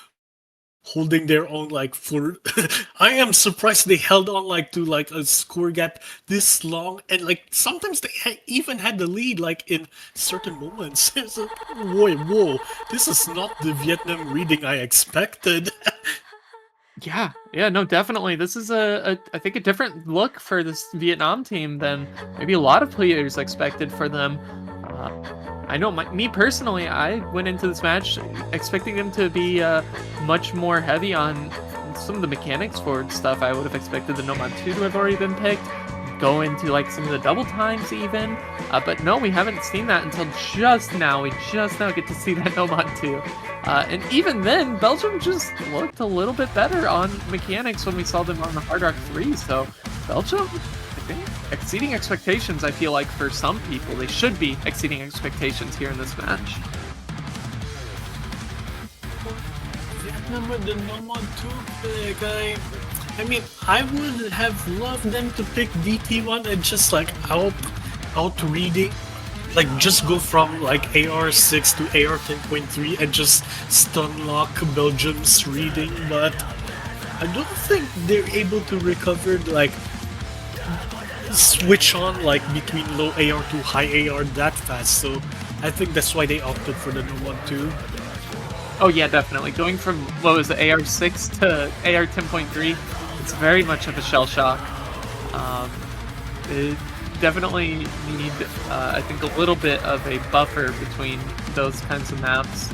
holding their own for I am surprised they held on to a score gap this long, and sometimes they even had the lead in certain moments. It's whoa, this is not the Vietnam reading I expected.
Yeah, no, definitely. This is I think a different look for this Vietnam team than maybe a lot of players expected for them. I know, me personally, I went into this match expecting them to be much more heavy on some of the mechanics forward stuff. I would have expected the Nomad 2 to have already been picked, go into some of the double times even, but no, we haven't seen that until just now. We just now get to see that Nomad 2. And even then, Belgium just looked a little bit better on mechanics when we saw them on the Hard Rock 3, so Belgium, I think, exceeding expectations. I feel like for some people, they should be exceeding expectations here in this match.
Vietnam with the Nomad 2 pick, I mean, I would have loved them to pick DT1 and just out reading, just go from AR6 to AR 10.3 and just stun lock Belgium's reading, but I don't think they're able to recover switch on between low AR to high AR that fast, so I think that's why they opted for the Nomad 2.
Oh yeah, definitely. Going from, what was the AR6 to AR 10.3, it's very much of a shell shock. It definitely need, I think, a little bit of a buffer between those kinds of maps,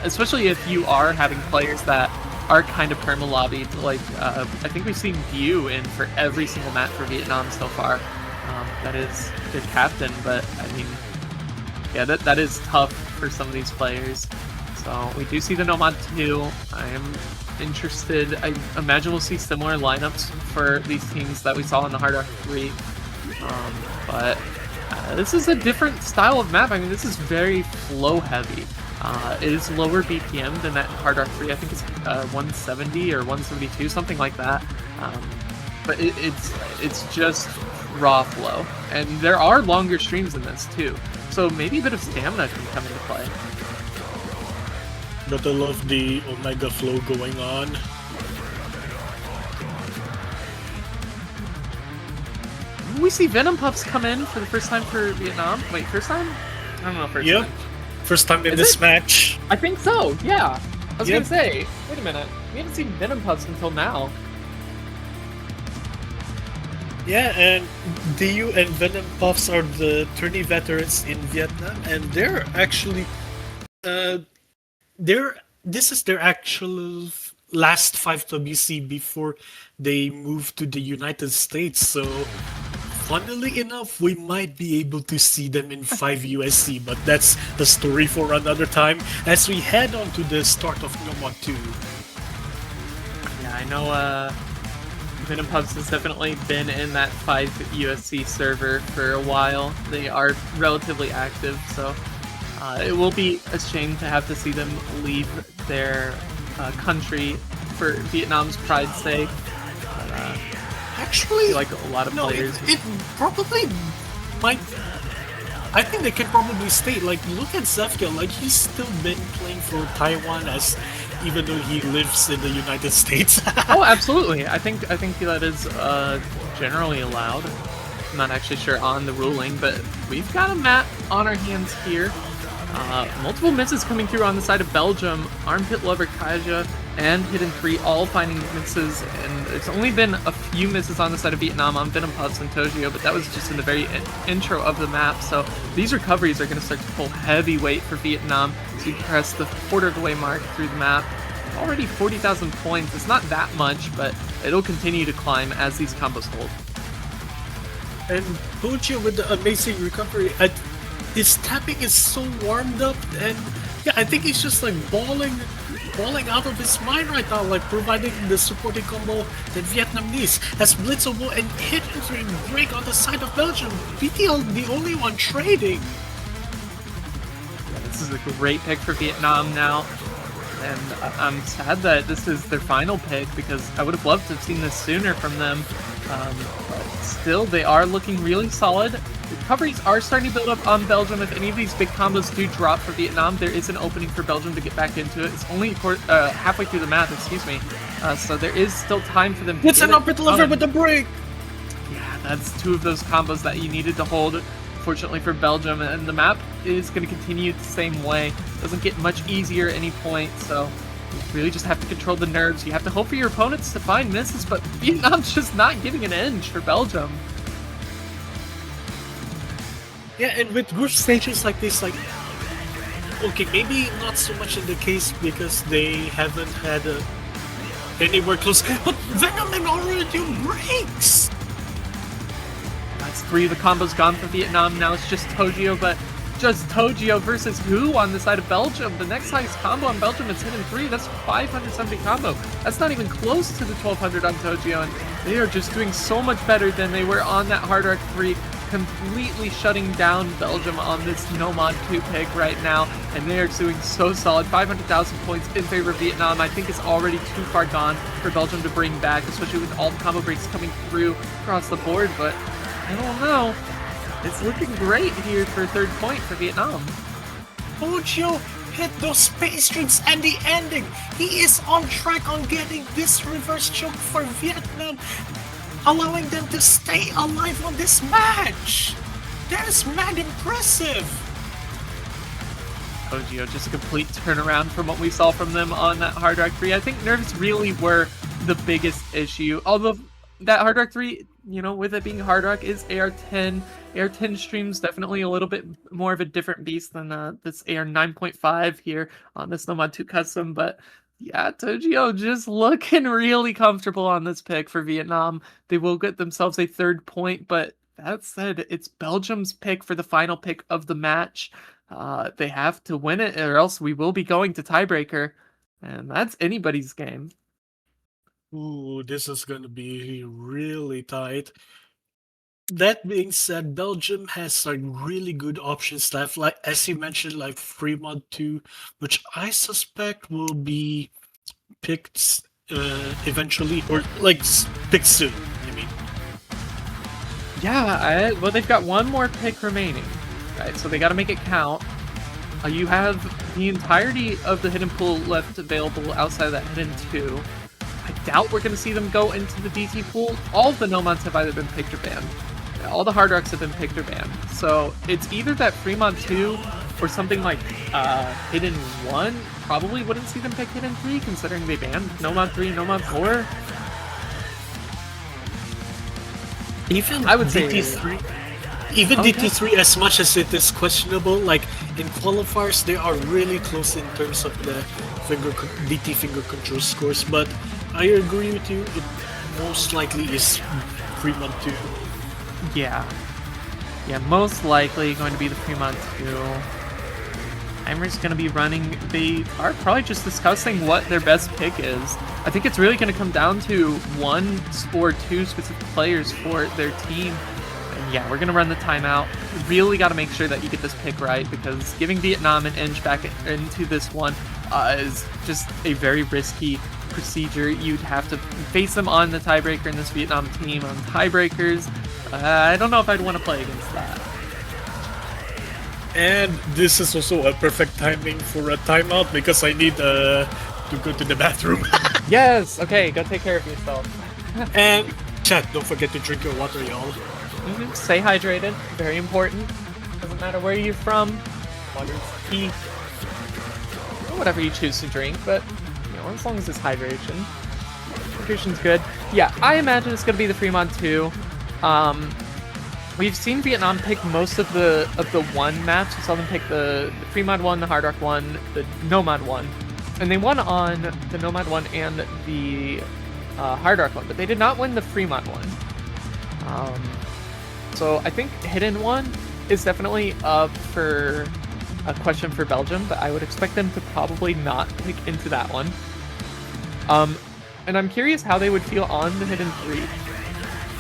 especially if you are having players that are kind of perma-lobbied. I think we've seen DU in for every single match for Vietnam so far. That is good captain, but I mean, yeah, that is tough for some of these players. So we do see the Nomad 2. I am interested. I imagine we'll see similar lineups for these teams that we saw in the Hard Rock 3. But this is a different style of map. I mean, this is very flow heavy. It is lower BPM than that Hard Rock 3. I think it's 170 or 172, something like that. But it's just raw flow. And there are longer streams in this too. So maybe a bit of stamina can come into play.
But I love the Omega flow going on.
we see Venom Puffs come in for the first time for Vietnam. Wait, first time? I don't know, first
Yep.
time.
First time in
Is
this
it?
match.
I think so, yeah. I was
Yep.
gonna say, wait a minute, we haven't seen Venom Puffs until now.
Yeah, and DU and Venom Puffs are the tourney veterans in Vietnam, and they're actually, this is their actual last 5WC before they moved to the United States. So, funnily enough, we might be able to see them in 5 USC, but that's the story for another time. As we head on to the start of NOMELON 2.
Yeah, I know, Venom Puffs has definitely been in that 5 USC server for a while. They are relatively active, so it will be a shame to have to see them leave their country for Vietnam's pride's sake. But,
Actually,
like a lot of
no,
players.
it probably might. I think they can probably stay. Like, look at Zoftle. Like, he's still been playing for Taiwan, as even though he lives in the United States.
Oh, absolutely. I think that is generally allowed. I'm not actually sure on the ruling, but we've got a mat on our hands here. Multiple misses coming through on the side of Belgium. Armpit Lover Kaija and Hidden 3 all finding misses, and it's only been a few misses on the side of Vietnam on Venom Puffs and Tojio, but that was just in the very intro of the map, so these recoveries are going to start to pull heavy weight for Vietnam as we press the quarter of the way mark through the map. Already 40,000 points. It's not that much, but it'll continue to climb as these combos hold.
And Tojio with the amazing recovery. His tapping is so warmed up, and yeah, I think he's just like balling out of his mind right now, like providing the supporting combo that Vietnam needs. As Blitzobo and Hidden 3 break on the side of Belgium, BTL the only one trading.
This is a great pick for Vietnam now, and I'm sad that this is their final pick because I would have loved to have seen this sooner from them. But still, they are looking really solid. Recoveries are starting to build up on Belgium. If any of these big combos do drop for Vietnam, there is an opening for Belgium to get back into it. It's only halfway through the map, excuse me. So there is still time for them to
It's
get
an
it
Armpit Lover
done.
with the break!
Yeah, that's two of those combos that you needed to hold, fortunately for Belgium, and the map is going to continue the same way. Doesn't get much easier at any point, so you really just have to control the nerves. You have to hope for your opponents to find misses, but Vietnam's just not giving an inch for Belgium.
Yeah, and with group stages like this, like, okay, maybe not so much in the case because they haven't had anywhere close, but Venom and already breaks!
That's 3 of the combos gone for Vietnam. Now it's just Tojio, but just Tojio versus who on the side of Belgium? The next highest combo on Belgium is Hidden 3. That's 570 combo. That's not even close to the 1200 on Tojio, and they are just doing so much better than they were on that Hard Rock 3. Completely shutting down Belgium on this NOMELON 2 pick right now, and they are doing so solid. 500,000 points in favor of Vietnam. I think it's already too far gone for Belgium to bring back, especially with all the combo breaks coming through across the board, but I don't know. It's looking great here for 3rd point for Vietnam.
Tojio hit those space streams and the ending. He is on track on getting this reverse choke for Vietnam, allowing them to stay alive on this match. That is mad impressive.
Tojio, just a complete turnaround from what we saw from them on that Hard Rock 3. I think nerves really were the biggest issue. Although that Hard Rock 3, you know, with it being Hard Rock, is AR10. AR10 streams definitely a little bit more of a different beast than this AR 9.5 here on this NOMELON 2 custom, but yeah, Tojio just looking really comfortable on this pick for Vietnam. They will get themselves a 3rd point, but that said, it's Belgium's pick for the final pick of the match. They have to win it, or else we will be going to tiebreaker, and that's anybody's game.
Ooh, this is gonna be really tight. That being said, Belgium has like really good options left, like as you mentioned, like Fremont 2, which I suspect will be picked eventually, or like picked soon. I mean,
Yeah, well, they've got one more pick remaining, right? So they got to make it count. You have the entirety of the hidden pool left available outside of that hidden 2. I doubt we're going to see them go into the DT pool. All of the Nomons have either been picked or banned. all the Hard Rocks have been picked or banned. So it's either that Fremont 2 or something like Hidden 1. Probably wouldn't see them pick Hidden 3, considering they banned Nomon 3, Nomon 4.
Even
I would say
DT3, even DT3, as much as it is questionable, like in qualifiers, they are really close in terms of the DT finger control scores. But I agree with you. It most likely is Fremont 2.
Yeah, most likely going to be the Fremont 2. Timer's going to be running. They are probably just discussing what their best pick is. I think it's really going to come down to one or two specific players for their team. And yeah, we're going to run the timeout. Really got to make sure that you get this pick right, because giving Vietnam an inch back into this one is just a very risky procedure. You'd have to face them on the tiebreaker in this Vietnam team on tiebreakers. I don't know if I'd want to play against that.
And this is also a perfect timing for a timeout, because I need to go to the bathroom.
Yes, okay, go take care of yourself.
And chat, don't forget to drink your water, y'all.
Stay hydrated, very important. Doesn't matter where you're from. Water's key. Or whatever you choose to drink, but you know, as long as it's hydration. Hydration's good. Yeah, I imagine it's gonna be the Fremont 2. We've seen Vietnam pick most of the one maps. We saw them pick the Fremont 1, the Hard Rock 1, the Nomad 1. And they won on the Nomad 1 and the Hard Rock 1, but they did not win the Fremont 1. So I think Hidden 1 is definitely up for a question for Belgium, but I would expect them to probably not pick into that one. And I'm curious how they would feel on the Hidden 3.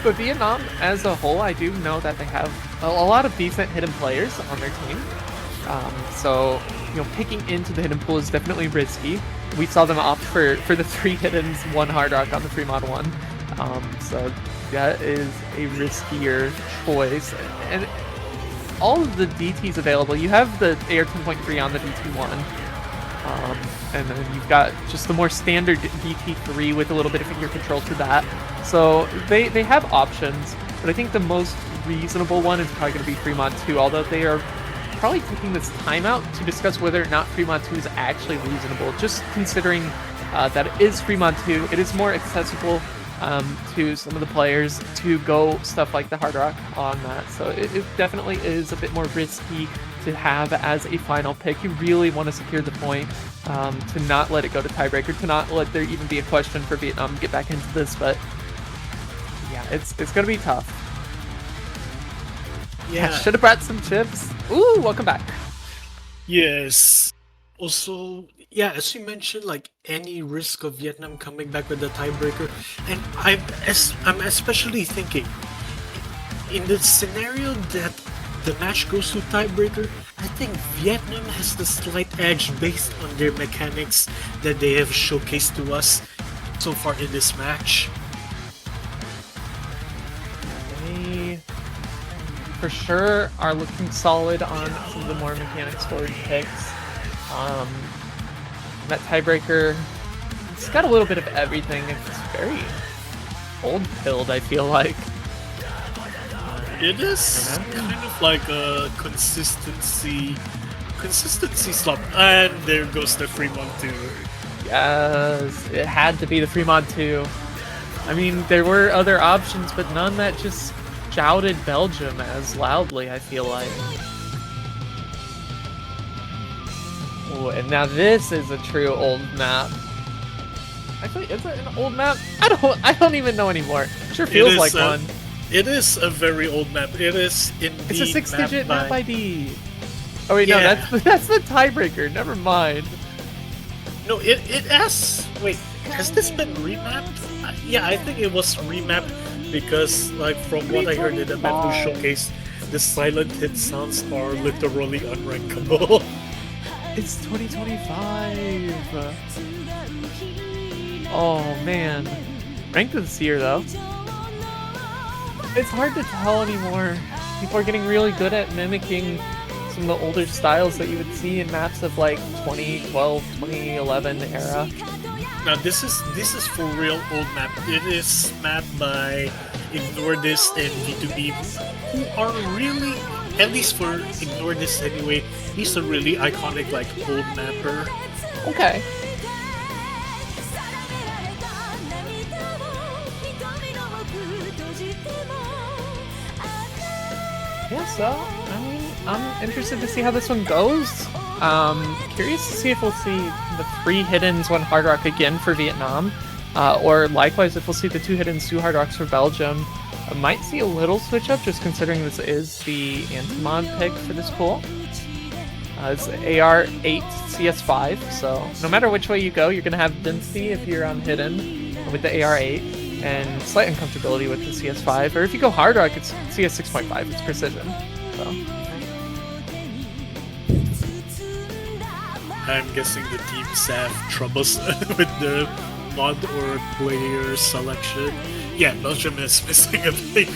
But Vietnam, as a whole, I do know that they have a lot of decent hidden players on their team. So, you know, picking into the hidden pool is definitely risky. We saw them opt for the 3 hiddens, 1 Hard Rock on the Fremont 1. So that is a riskier choice. And all of the DTs available, you have the AR 10.3 on the DT1. And then you've got just the more standard DT3 with a little bit of finger control to that. So they have options, but I think the most reasonable one is probably going to be Fremont 2, although they are probably taking this timeout to discuss whether or not Fremont 2 is actually reasonable, just considering that it is Fremont 2. It is more accessible to some of the players to go stuff like the Hard Rock on that. So it definitely is a bit more risky to have as a final pick. You really want to secure the point, to not let it go to tiebreaker, to not let there even be a question for Vietnam to get back into this. But yeah, it's gonna be tough. Yeah, should have brought some chips. Ooh, welcome back.
Yes. Also, yeah, as you mentioned, like any risk of Vietnam coming back with the tiebreaker, and I'm especially thinking in the scenario that the match goes to tiebreaker, I think Vietnam has the slight edge based on their mechanics that they have showcased to us so far in this match.
They for sure are looking solid on some of the more mechanics forward picks. That tiebreaker, it's got a little bit of everything. It's very old-pilled, I feel like.
It is kind of like a consistency slump, and there goes the Fremont 2.
Yes, it had to be the Fremont 2. I mean, there were other options, but none that just shouted Belgium as loudly, I feel like. Ooh, and now this is a true old map. Actually, is it an old map? I don't even know anymore. Sure feels like one.
It is a very old map. It is indeed.
It's a 6-digit map ID. Oh wait, yeah. No, that's the tiebreaker. Never mind.
No, it has. Wait, has this been remapped? Yeah, I think it was remapped because, like, from what I heard in the map, who showcased the silent hit sounds are literally unrankable.
It's 2025. Oh man, ranked this year though. It's hard to tell anymore. People are getting really good at mimicking some of the older styles that you would see in maps of like 2012, 2011 era.
Now this is for real old map. It is mapped by Ignore This and V2B, who are really, at least for Ignore This anyway, he's a really iconic like old mapper.
Okay. Yeah, so I'm interested to see how this one goes. Curious to see if we'll see the 3 hiddens, 1 hard rock again for Vietnam, or likewise if we'll see the 2 hiddens, 2 hard rocks for Belgium. I might see a little switch up just considering this is the anti-mod pick for this pool. It's AR8 CS5, so no matter which way you go, you're gonna have density if you're on hidden with the AR8. And slight uncomfortability with the CS5, or if you go hard rock, it's CS 6.5, it's precision. So
I'm guessing the teams have troubles with the mod or player selection. Yeah, Belgium is missing a thing.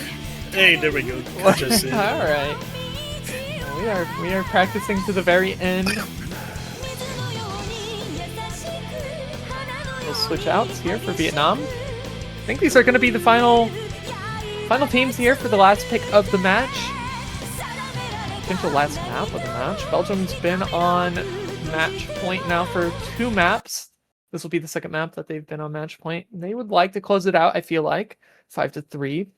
Hey, there we go. Catch us in.
All right, we are practicing to the very end. We'll switch outs here for Vietnam. I think these are going to be the final teams here for the last pick of the match. Potential last map of the match. Belgium's been on match point now for 2 maps. This will be the 2nd map that they've been on match point. They would like to close it out, I feel like. 5-3.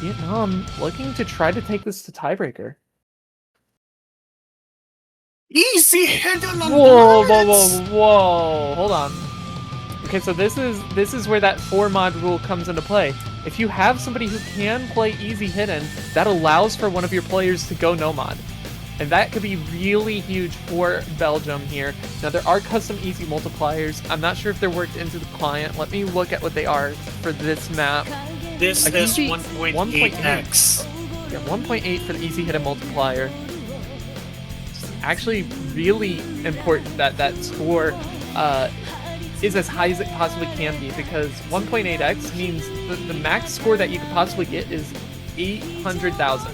Vietnam looking to try to take this to tiebreaker.
Easy head on the
Whoa, whoa, whoa, whoa. Hold on. Okay, so this is where that 4 mod rule comes into play. If you have somebody who can play easy hidden, that allows for one of your players to go no mod. And that could be really huge for Belgium here. Now there are custom easy multipliers. I'm not sure if they're worked into the client. Let me look at what they are for this map.
This is 1.8x.
Yeah, 1.8 for the easy hidden multiplier. It's actually really important that that score is as high as it possibly can be, because 1.8x means the max score that you could possibly get is 800,000.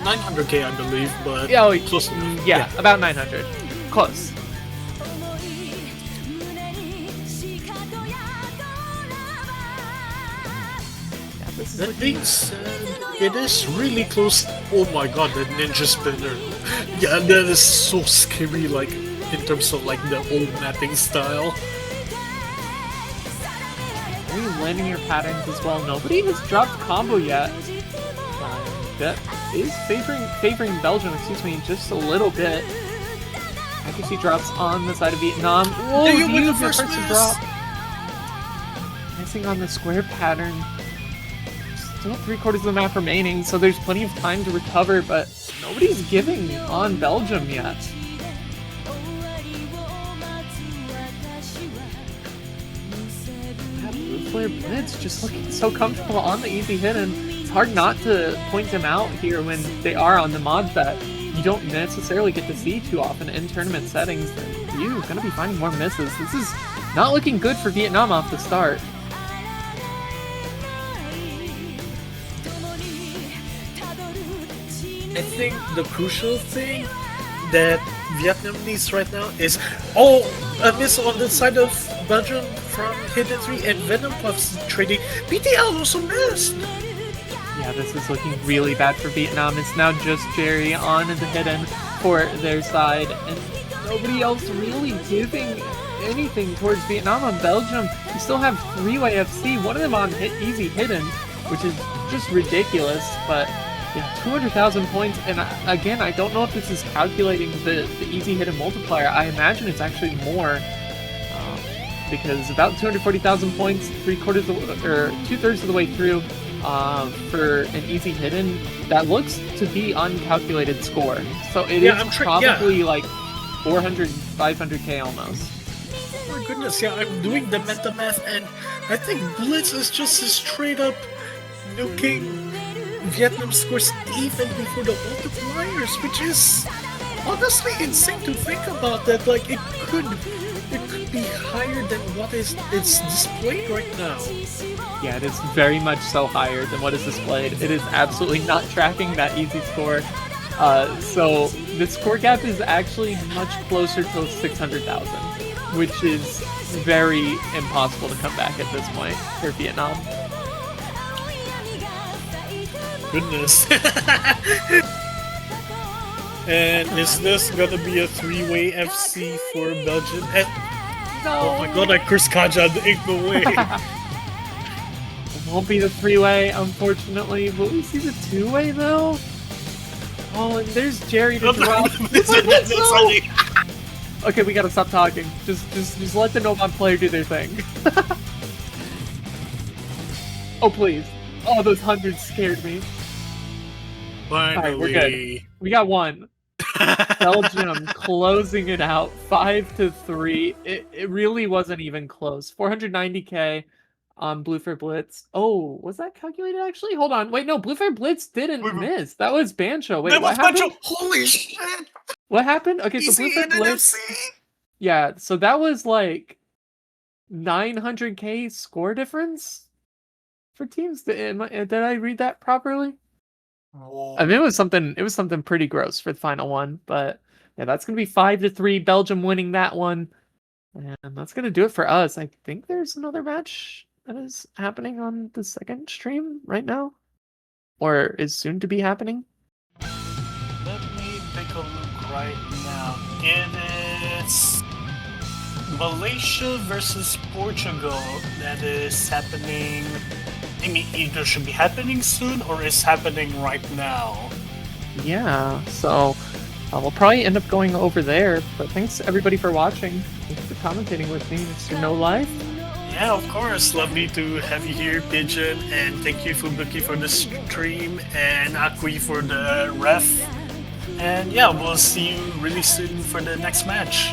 900k, I believe, but
yeah,
close.
Yeah, about 900. Close. Yeah,
That being said, it is really close. Oh my god, that ninja spinner. Yeah, that is so scary, like, in terms of like the old mapping style.
Are you landing your patterns as well? Nobody has dropped combo yet. That is favoring Belgium, excuse me, just a little bit. Accuracy drops on the side of Vietnam. Whoa,
you win the
the
first
to
miss.
drop. Missing on the square pattern. Still 3/4 of the map remaining, so there's plenty of time to recover, but nobody's giving on Belgium yet. Flare Blitz just looking so comfortable on the easy hidden. It's hard not to point them out here when they are on the mods that you don't necessarily get to see too often in tournament settings. You're going to be finding more misses. This is not looking good for Vietnam off the start.
I think the crucial thing that Vietnam needs right now is a miss on the side of Belgium from Hidden 3 and Venom Puffs trading. BTL also missed!
Yeah, this is looking really bad for Vietnam. It's now just Jerry on the hidden for their side, and nobody else really giving anything towards Vietnam on Belgium. You still have 3-way FC, one of them on easy hidden, which is just ridiculous, but yeah, 200,000 points, and again, I don't know if this is calculating the easy hidden multiplier. I imagine it's actually more, because about 240,000 points, 2/3 of the way through, for an easy hidden, that looks to be uncalculated score. So it is probably like 400, 500k almost.
Oh my goodness, yeah, I'm doing the meta math, and I think Blitz is just a straight up nuking Vietnam scores even before the multipliers, which is honestly insane to think about. That like it could be higher than what it's displayed right now.
Yeah, it is very much so higher than what is displayed. It is absolutely not tracking that easy score. So the score gap is actually much closer to 600,000 which is very impossible to come back at this point for Vietnam.
Goodness. And is this gonna be a three-way FC for Belgium?
No.
Oh my god, I cursed Kaja, ain't no way.
It won't be the three-way, unfortunately. Will we see the two-way, though? Oh, and there's Jerry to drop. Okay, we gotta stop talking. Just let the Nomon player do their thing. Oh, please. Oh, those hundreds scared me.
Finally.
Alright, we're good. We got one. Belgium closing it out 5-3. It really wasn't even close. 490k on Bluefire Blitz. Oh, was that calculated actually? Hold on. Wait, no, Bluefire Blitz didn't miss. That was Bancho. Wait, what happened?
Holy shit!
What happened? Okay, so Bluefire Blitz. Yeah, so that was like 900k score difference for teams. Did I read that properly? I mean, it was something pretty gross for the final one, but yeah, that's gonna be 5-3, Belgium winning that one, and that's gonna do it for us. I think there's another match that is happening on the second stream right now, or is soon to be happening.
Let me take a look right now. It is Malaysia versus Portugal that is happening. I mean, either should be happening soon or is happening right now.
Yeah, so we'll probably end up going over there. But thanks everybody for watching. Thanks for commentating with me, Mr. No Life.
Yeah, of course. Lovely to have you here, Pigeon, and thank you Fubukii for the stream and Akui for the ref. And yeah, we'll see you really soon for the next match.